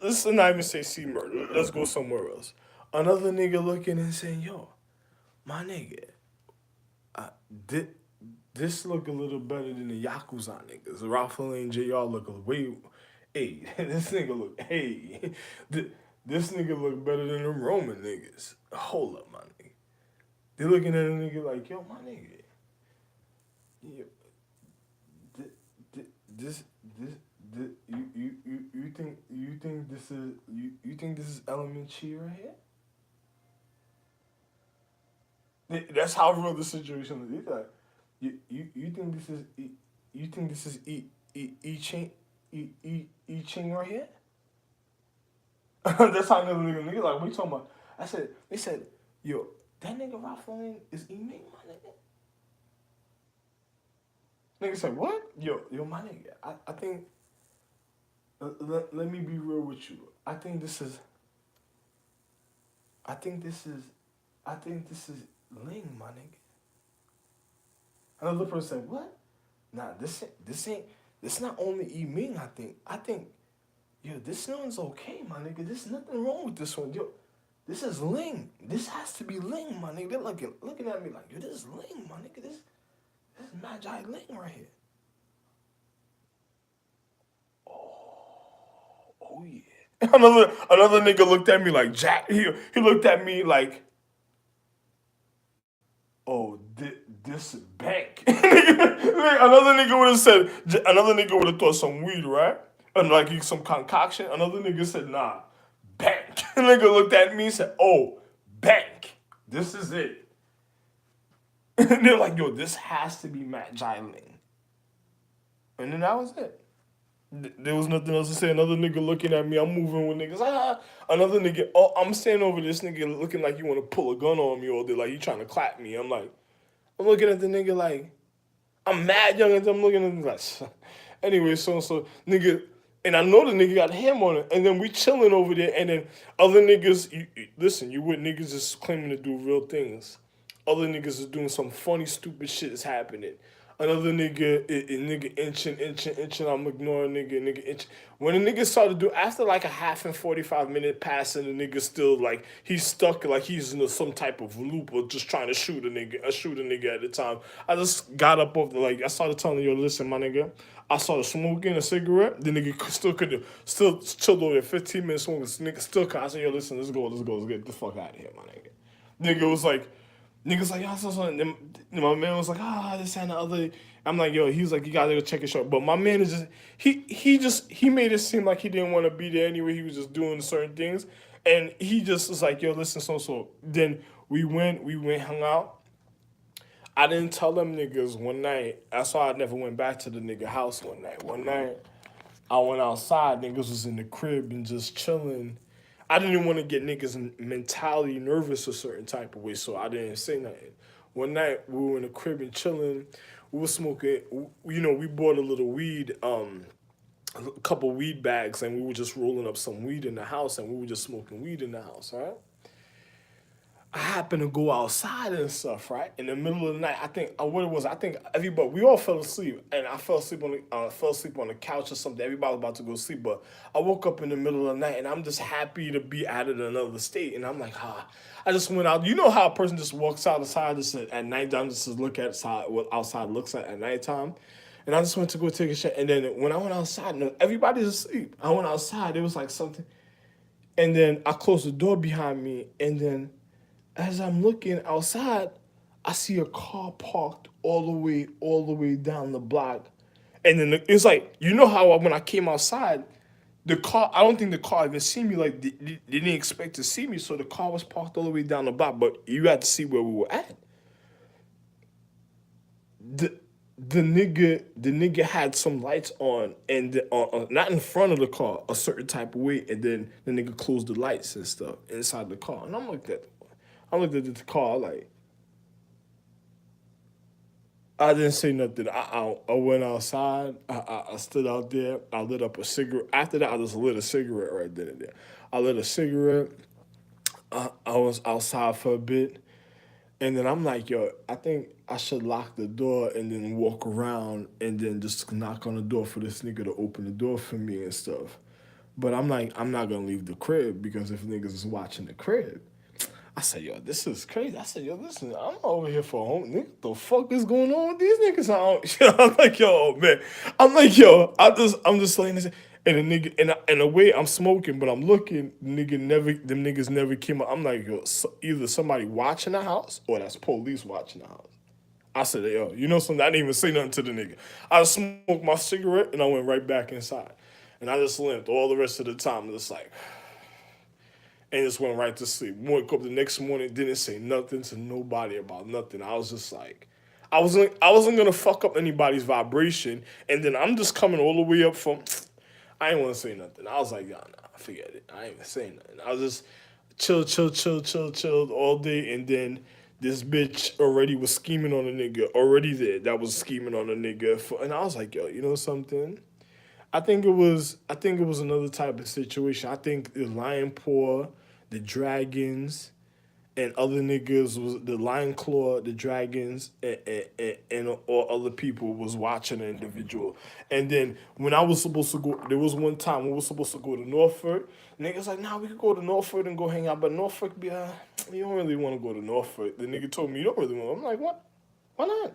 A: let's not even say C murder. Let's go somewhere else. Another nigga looking and saying, "Yo, my nigga, I did." This look a little better than the Yakuza niggas. Rafael and JR look a way. Hey, this nigga look. Hey, this nigga look better than them Roman niggas. Hold up, my nigga. They looking at a nigga like, yo, my nigga. Yo, this you think this is element chi right here? That's how real the situation is. It's like, you think this is you think this is E Ching right here? That's how nigga like, what you talking about? They said, yo, that nigga Ralph Lauren is E Ming, my nigga. Nigga said, what? Yo, my nigga, I think, let me be real with you. I think this is Ling, my nigga. Another person said, what? Nah, this not only E Ming, I think, yo, this one's okay, my nigga. There's nothing wrong with this one. Yo, this is Ling. This has to be Ling, my nigga. They're looking at me like, yo, this is Ling, my nigga. This is Magi Ling right here. Oh yeah. Another nigga looked at me like Jack. He looked at me like, oh, this bank. Another nigga would have said, another nigga would have thought some weed, right? And like some concoction. Another nigga said, nah, bank. Nigga looked at me and said, oh, bank. This is it. And they're like, yo, this has to be Matt Jiling. And then that was it. There was nothing else to say. Another nigga looking at me. I'm moving with niggas. Another nigga. Oh, I'm standing over this nigga looking like you want to pull a gun on me, or they like you trying to clap me. I'm looking at the nigga like, I'm mad young, and I'm looking at him like, anyway, so nigga, and I know the nigga got him on it, and then we chilling over there, and then other niggas, listen, you with niggas just claiming to do real things. Other niggas is doing some funny, stupid shit is happening. Another nigga inching, I'm ignoring nigga inching. When the nigga started to do, after like a half and 45-minute pass, and the nigga still like, he's stuck like he's in some type of loop or just trying to shoot a nigga at the time. I just got up off I started telling you, listen, my nigga, I started smoking a cigarette. The nigga still chilled over there 15 minutes smoking. This nigga still, I said, yo, listen, let's get the fuck out of here, my nigga. Nigga was like, niggas like, my man was like, this and the other. I'm like, yo, he was like, you gotta go check his shot. But my man is he made it seem like he didn't want to be there anyway. He was just doing certain things. And he just was like, yo, listen, so. Then we went, hung out. I didn't tell them niggas one night. That's why I never went back to the nigga house one night. One night, I went outside. Niggas was in the crib and just chilling. I didn't want to get niggas mentality nervous a certain type of way, so I didn't say nothing. One night, we were in the crib and chilling. We were smoking, we bought a little weed, a couple weed bags, and we were just rolling up some weed in the house, and we were just smoking weed in the house, all right? I happened to go outside and stuff, right? In the middle of the night, I think what it was. I think everybody we all fell asleep, and I fell asleep on the couch or something. Everybody was about to go to sleep, but I woke up in the middle of the night, and I'm just happy to be out of another state. And I'm like, I just went out. You know how a person just walks outside just at nighttime, just to look outside what outside looks like at nighttime. And I just went to go take a shit. And then when I went outside, everybody's asleep. I went outside. It was like something. And then I closed the door behind me. And then as I'm looking outside, I see a car parked all the way down the block. And then it's like, you know how when I came outside, the car, I don't think the car even see me. Like, they didn't expect to see me. So the car was parked all the way down the block. But you had to see where we were at. The, the nigga had some lights on and not in front of the car a certain type of way, and then the nigga closed the lights and stuff inside the car. And I looked at the car like I didn't say nothing. I went outside. I stood out there. I lit up a cigarette. After that, I just lit a cigarette right then and there. I lit a cigarette. I was outside for a bit. And then I'm like, yo, I think I should lock the door and then walk around and then just knock on the door for this nigga to open the door for me and stuff. But I'm like, I'm not gonna leave the crib because if niggas is watching the crib, I said, yo, this is crazy. I said, yo, listen, I'm over here for home. Nigga, what the fuck is going on with these niggas? I'm like, yo, man. I'm like, yo, I'm just saying this. And the nigga, in a way, I'm smoking, but I'm looking. Them niggas never came up. I'm like, yo, either somebody watching the house or that's police watching the house. I said, yo, you know something? I didn't even say nothing to the nigga. I smoked my cigarette and I went right back inside. And I just limped all the rest of the time. Just like, and just went right to sleep. Woke up the next morning, didn't say nothing to nobody about nothing. I was just like, I wasn't gonna fuck up anybody's vibration, and then I'm just coming all the way up from. I didn't want to say nothing. I was like, nah, forget it. I ain't even saying nothing. I was just chilled all day, and then this bitch already was scheming on a nigga, already there. That was scheming on a nigga, and I was like, yo, you know something? I think it was another type of situation. I think the Lion Paw, the Dragons, and other niggas was the Lion Claw, the Dragons, and all other people was watching an individual. And then when I was supposed to go, there was one time we were supposed to go to Norfolk. Niggas like, nah, we could go to Norfolk and go hang out, but Norfolk be, you don't really want to go to Norfolk. The nigga told me you don't really want. I'm like, what? Why not?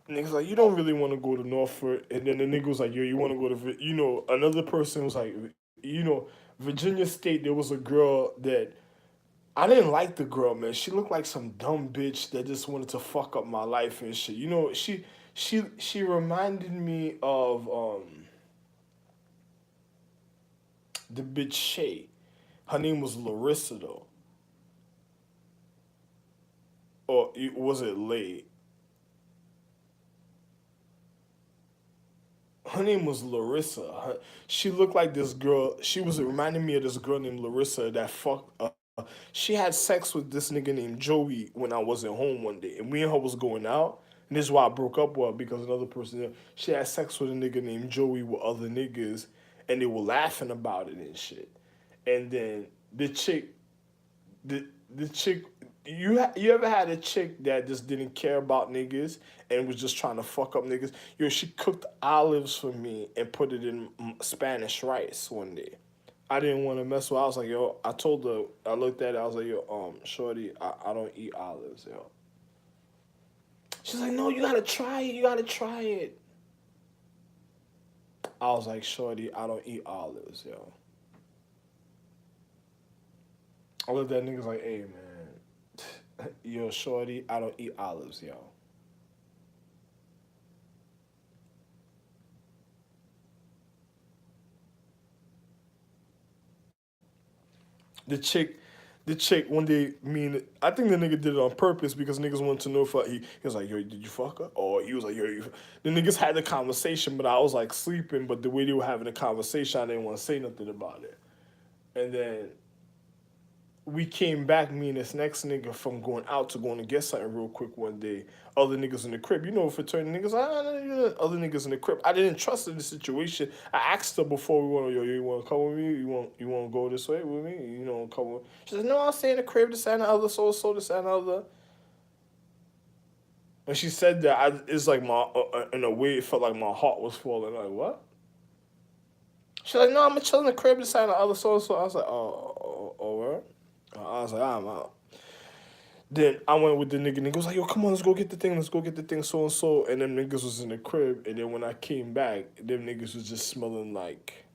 A: Niggas like, you don't really want to go to Norfolk. And then the nigga was like, yo, you want to go to, another person was like, you know, Virginia State, there was a girl that, I didn't like the girl, man. She looked like some dumb bitch that just wanted to fuck up my life and shit. You know, she reminded me of, the bitch Shay. Her name was Larissa, though. Or was it Lay? Her name was Larissa. She looked like this girl. She was reminding me of this girl named Larissa that fucked. She had sex with this nigga named Joey when I wasn't home one day, and me and her was going out. And this is why I broke up with her because another person. She had sex with a nigga named Joey with other niggas, and they were laughing about it and shit. And then the chick you ever had a chick that just didn't care about niggas and was just trying to fuck up niggas? Yo, she cooked olives for me and put it in Spanish rice one day. I didn't want to mess with her. I was like, yo, I told her, I looked at it, I was like, yo, shorty, I don't eat olives, yo. She's like, no, you gotta try it, you gotta try it. I was like, shorty, I don't eat olives, yo. I looked at niggas like, hey, man, yo, shorty, I don't eat olives, yo. The chick, the chick one day, I think the nigga did it on purpose because niggas wanted to know if he was like, yo, did you fuck her? Or he was like, yo, the niggas had the conversation, but I was like sleeping, but the way they were having the conversation, I didn't want to say nothing about it. And then we came back, me and this next nigga, from going out to going to get something real quick one day. Other niggas in the crib, fraternity niggas, other niggas in the crib. I didn't trust in the situation. I asked her before we went, yo, you want to come with me? You want to go this way with me? Come with me? She said, no, I'll stay in the crib, this and the other, so, this and the other. When she said that, it's like in a way, it felt like my heart was falling. Like, what? She's like, no, I'm gonna chill in the crib, this and the other, so. I was like, oh, where? I was like, I'm out. Then I went with the nigga. Nigga was like, yo, come on, let's go get the thing, so and so. And them niggas was in the crib. And then when I came back, them niggas was just smelling like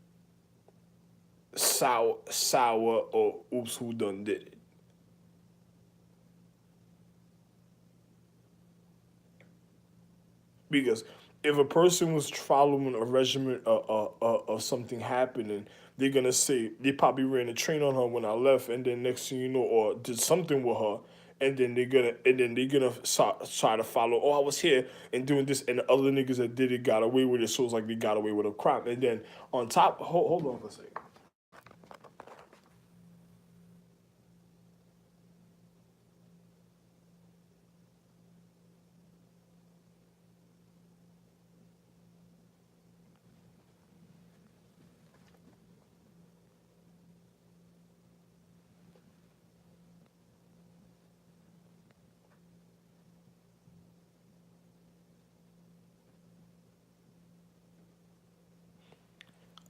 A: sour, or oops, who done did it. Because if a person was following a regimen of something happening, they're gonna say they probably ran a train on her when I left, and then next thing you know, or did something with her, and then they're gonna try to follow. Oh, I was here and doing this, and the other niggas that did it got away with it. So it's like they got away with a crime, and then on top, hold on for a second.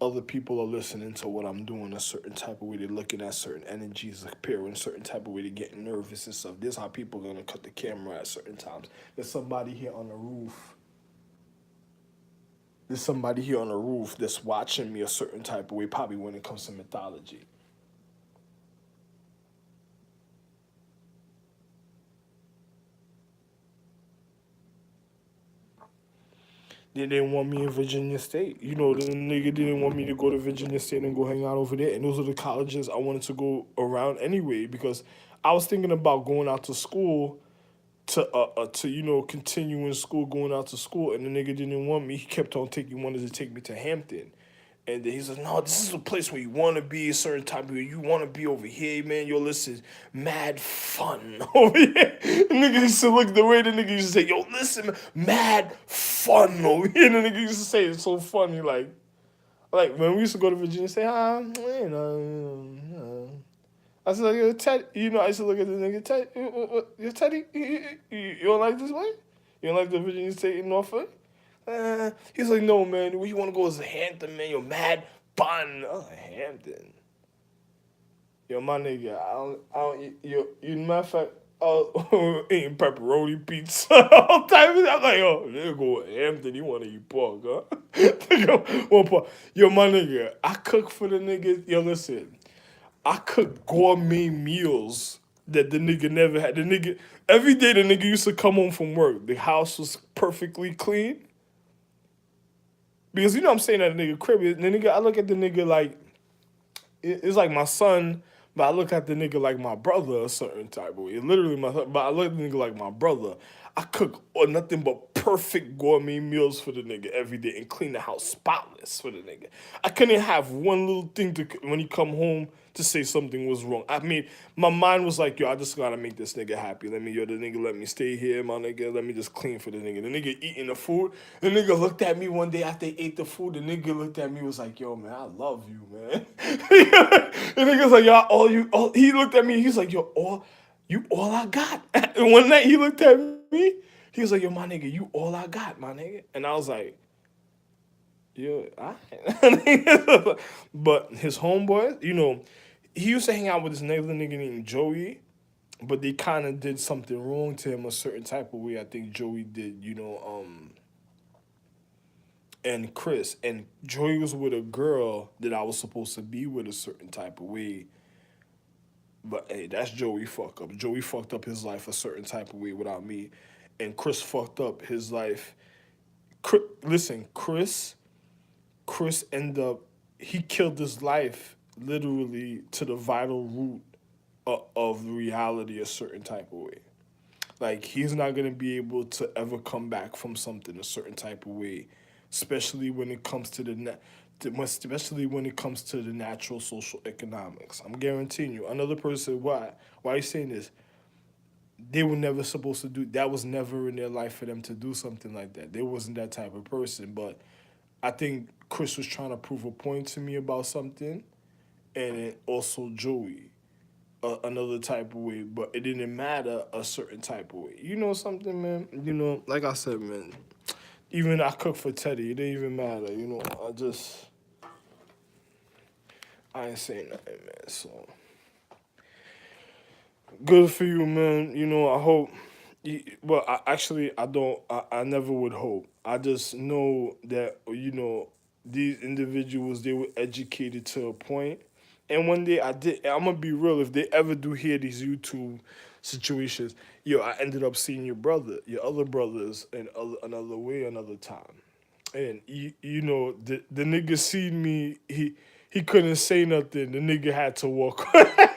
A: Other people are listening to what I'm doing a certain type of way. They're looking at certain energies appearing a certain type of way. They're getting nervous and stuff. This is how people are going to cut the camera at certain times. There's somebody here on the roof. There's somebody here on the roof that's watching me a certain type of way, probably when it comes to mythology. They didn't want me in Virginia State. The nigga didn't want me to go to Virginia State and go hang out over there. And those are the colleges I wanted to go around anyway, because I was thinking about going out to school to continue in school, going out to school, and the nigga didn't want me. He kept on wanted to take me to Hampton. And then he's like, no, this is a place where you want to be, a certain type of way. You want to be over here, man. Yo, listen, mad fun over here. The nigga used to look the way the nigga used to say, yo, listen, man, mad fun over here. And the nigga used to say it's so funny, like when we used to go to Virginia, say, I said, like, yo, Teddy, I used to look at the nigga, Teddy, yo, Teddy, you don't like this way? You don't like the Virginia State in Norfolk? He's like, no, man, where you want to go is Hampton, man. You're mad fun. Oh, Hampton. Yo, my nigga, I don't eat, matter of fact, eating pepperoni pizza all the time. I'm like, yo, nigga go to Hampton, you want to eat pork, huh? Nigga, one pork. Yo, my nigga, I cook for the niggas. Yo, listen, I cook gourmet meals that the nigga never had. The nigga, every day the nigga used to come home from work, the house was perfectly clean. Because I'm saying that the nigga crib, the nigga, I look at the nigga like, it's like my son, but I look at the nigga like my brother a certain type of way. It's literally my son, but I look at the nigga like my brother. I cook nothing but perfect gourmet meals for the nigga every day and clean the house spotless for the nigga. I couldn't have one little thing when he come home to say something was wrong. I mean, my mind was like, yo, I just gotta make this nigga happy. The nigga let me stay here, my nigga. Let me just clean for the nigga. The nigga eating the food. The nigga looked at me one day after he ate the food. The nigga looked at me was like, yo, man, I love you, man. The nigga's like, yo, he looked at me. He's like, yo, you all I got. And one night he looked at me. He was like, yo, my nigga, you all I got, my nigga. And I was like, yeah, all right. But his homeboy, he used to hang out with this nigga named Joey, but they kind of did something wrong to him a certain type of way. I think Joey did, and Chris. And Joey was with a girl that I was supposed to be with a certain type of way. But hey, that's Joey fuck up. Joey fucked up his life a certain type of way without me. And Chris fucked up his life. Listen, Chris ended up, he killed his life literally to the vital root of reality a certain type of way. Like, he's not going to be able to ever come back from something a certain type of way, especially when it comes to especially when it comes to the natural social economics. I'm guaranteeing you. Another person, why? Why are you saying this? They were never supposed to do that. Was never in their life for them to do something like that. They wasn't that type of person. But I think Chris was trying to prove a point to me about something, and then also Joey, another type of way. But it didn't matter a certain type of way. You know something, man. Like I said, man. Even I cooked for Teddy. It didn't even matter. I ain't saying nothing, man. So good for you, man. I hope. Well, I don't. I never would hope. I just know that these individuals, they were educated to a point, and one day I did. I'm gonna be real. If they ever do hear these YouTube situations, I ended up seeing your other brothers, in another way, another time, and the nigga seen me. He couldn't say nothing. The nigga had to walk. The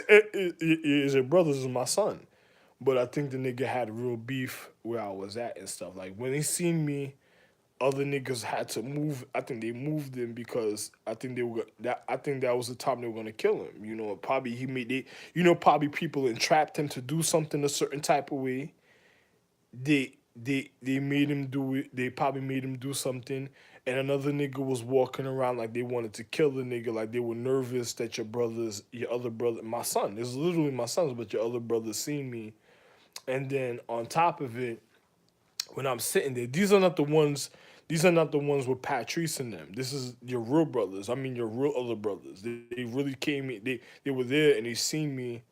A: nigga is your brothers is my son. But I think the nigga had real beef where I was at and stuff. Like when he seen me, other niggas had to move. I think they moved him because I think they were that. I think that was the time they were gonna kill him. Probably he made they. Probably people entrapped him to do something a certain type of way. They made him do it. They probably made him do something, and another nigga was walking around like they wanted to kill the nigga, like they were nervous that your other brother, my son, it's literally my sons, but your other brother seen me, and then on top of it, when I'm sitting there, these are not the ones. These are not the ones with Patrice in them. This is your real brothers. I mean, your real other brothers. They really came. They were there and they seen me,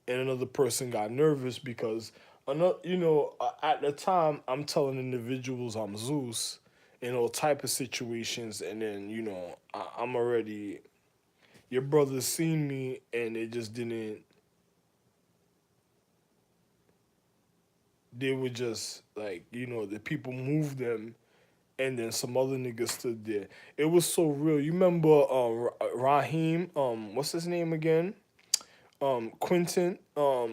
A: and another person got nervous because at the time I'm telling individuals I'm Zeus in all type of situations, and then I'm already your brothers seen me and they just didn't. They were just like the people moved them, and then some other niggas stood there. It was so real. You remember Raheem? What's his name again? Quentin. A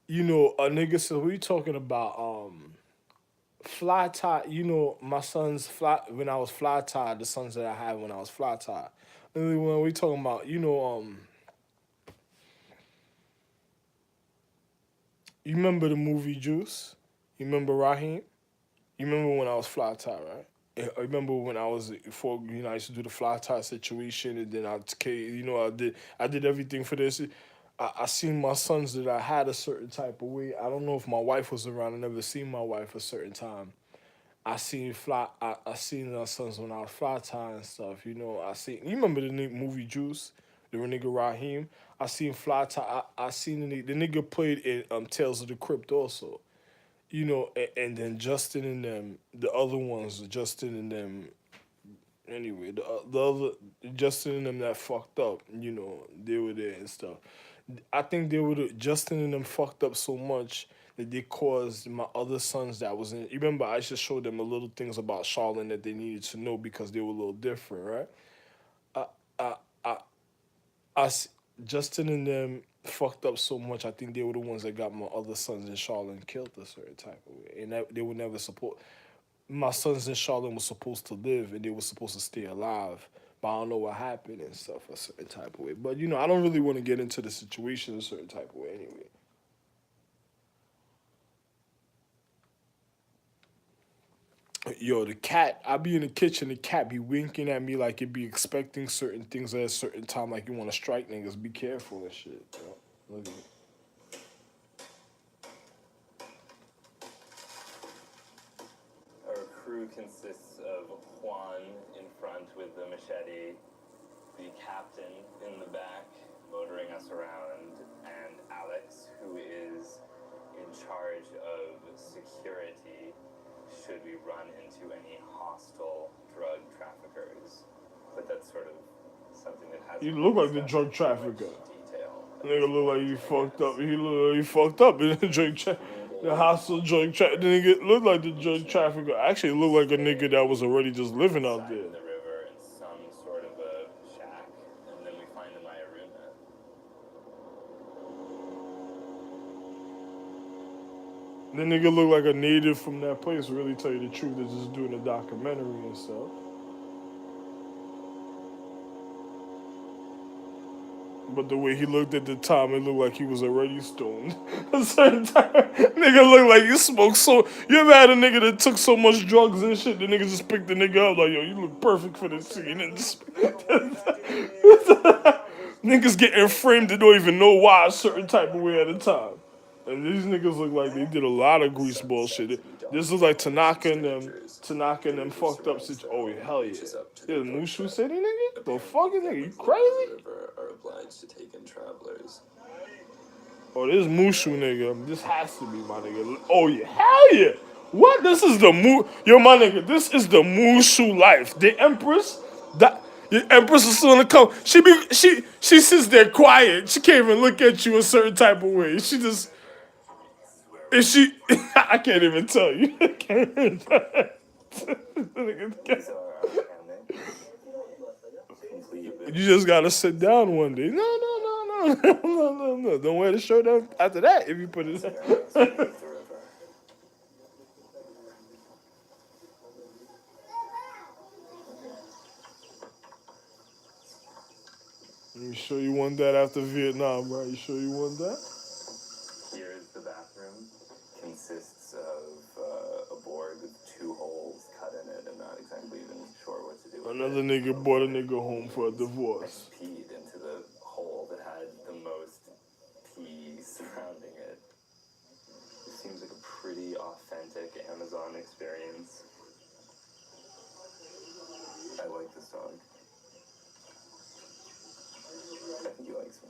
A: nigga said, "Who you talking about?" Fly tie. My son's fly when I was fly tie. The sons that I had when I was fly tie. When we talking about, you remember the movie Juice? You remember Raheem? You remember when I was fly tie, right? I remember when I was before I used to do the fly tie situation, and then I did everything for this. I seen my sons that I had a certain type of way. I don't know if my wife was around. I never seen my wife a certain time. I seen our sons when I was fly tie and stuff. I seen. You remember the movie Juice? The nigga Raheem. I seen fly tie. I seen the nigga played in Tales of the Crypt also. And then Justin and them, the other ones, Justin and them. Anyway, the other Justin and them that fucked up. They were there and stuff. I think they would Justin and them fucked up so much that they caused my other sons that was in. You remember I just showed them a little things about Charlotte that they needed to know because they were a little different, right? I, I, I, I s- Justin and them fucked up so much. I think they were the ones that got my other sons in Charlotte killed a certain type of way, and that they would never support. My sons in Charlotte were supposed to live and they were supposed to stay alive. But I don't know what happened and stuff a certain type of way. But I don't really want to get into the situation a certain type of way anyway. Yo, the cat, I be in the kitchen, the cat be winking at me like it be expecting certain things at a certain time, like you want to strike niggas. Be careful and shit. Look at it.
G: Our crew consists of Juan in front with the machete, the captain in the back motoring us around, and Alex, who is in charge of security should we run into any hostile drug traffickers. But that's sort of something that hasn't
A: You
G: been
A: look like the
G: discussed
A: drug
G: in too much
A: trafficker.
G: detail at
A: Nigga
G: this
A: look like
G: point,
A: you
G: I
A: fucked up.
G: guess.
A: He look like you fucked up in the drug tra- the hostile drug traffic. The nigga look like the drug trafficker. Actually, look like a nigga that was already just living out
G: Side
A: there.
G: of the river in some sort of a shack, and then we find a Mayaruna.
A: The nigga look like a native from that place. Really, tell you the truth, they're just doing a documentary and stuff. But the way he looked at the time, it looked like he was already stoned. A certain time, nigga looked like he smoked so. You ever had a nigga that took so much drugs and shit? The nigga just picked the nigga up like, yo, you look perfect for this scene. And just niggas getting framed and don't even know why a certain type of way at a time. And these niggas look like they did a lot of grease bullshit. This is like Tanaka and them fucked up situation. Oh, hell yeah. Yeah, the Mushu City nigga? The fucking nigga, you crazy?
H: Are obliged to take in travelers.
A: Oh, this Mushu nigga. This has to be my nigga. Oh yeah, hell yeah. What? This is the Yo, my nigga, this is the Mushu life. The Empress, the Empress is still in the come. She sits there quiet. She can't even look at you a certain type of way. She just and she I can't even tell you. I can't even tell you.
G: These are our family. Complete with
A: You just gotta sit down one day. No. Don't wear the shirt after that if you put it.
G: the river.
A: You sure you want that after Vietnam, bro? You sure you want that?
G: Here is the bathroom. Consists of a board with 2 holes cut in it. I'm not exactly even sure what to do with
A: Another
G: it.
A: nigga brought a nigga home for a divorce.
G: Peed into the hole that had the most pee surrounding it. It seems like a pretty authentic Amazon experience. I like this dog. I think he likes me.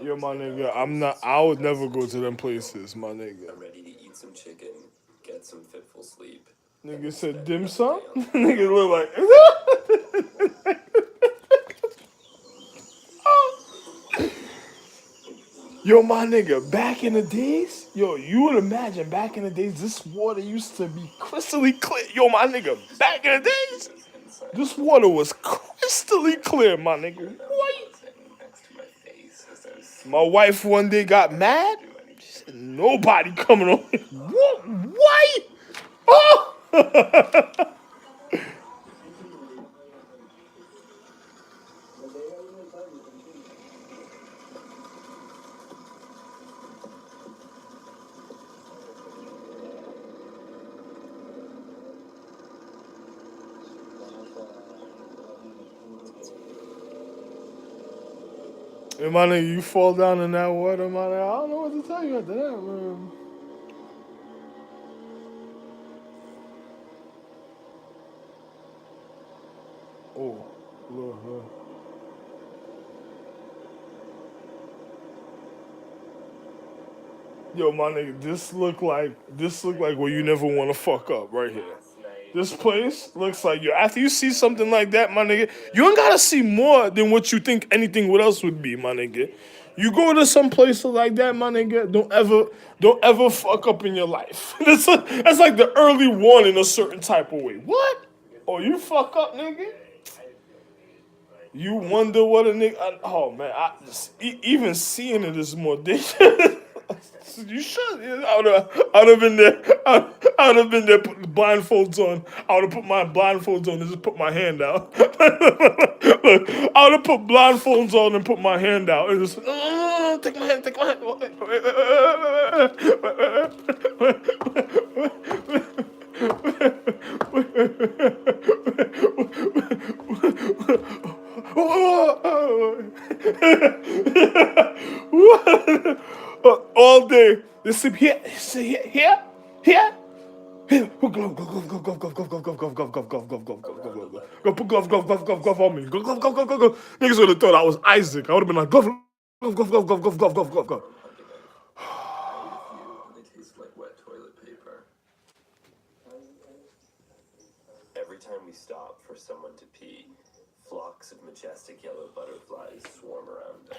A: Yo, my nigga, I would never go to them places, my nigga.
H: I'm ready to eat some chicken, get some fitful sleep.
A: Nigga said dim sum? Nigga look like. Yo, my nigga, back in the days, yo, you would imagine back in the days, this water used to be crystally clear. Yo, my nigga, back in the days, this water was crystally clear, my nigga. What? My wife one day got mad. She said, nobody coming on here. What? What? Oh! Hey, my nigga, you fall down in that water, my nigga. I don't know what to tell you after that, man. Oh, Lord. Yo, my nigga, this look like where you never want to fuck up right here. This place looks like, yo, after you see something like that, my nigga, you ain't gotta see more than what you think anything else would be, my nigga. You go to some place like that, my nigga, don't ever fuck up in your life. That's like the early warning a certain type of way. What? Oh, you fuck up, nigga? You wonder what a nigga. Oh man, even seeing it is more dangerous. You should. I would have been there. I would have been there. Put the blindfolds on. I would have put my blindfolds on and just put my hand out. Look, I would have put blindfolds on and put my hand out and just take my hand. Take my hand. All day. They sleep here, here. Here. Glove. Go put glove on me. Glove. Niggas would have thought I was Isaac. I would have been like glove.
H: They taste like wet toilet paper. Every time we stop for someone to pee, flocks of majestic yellow butterflies swarm around us.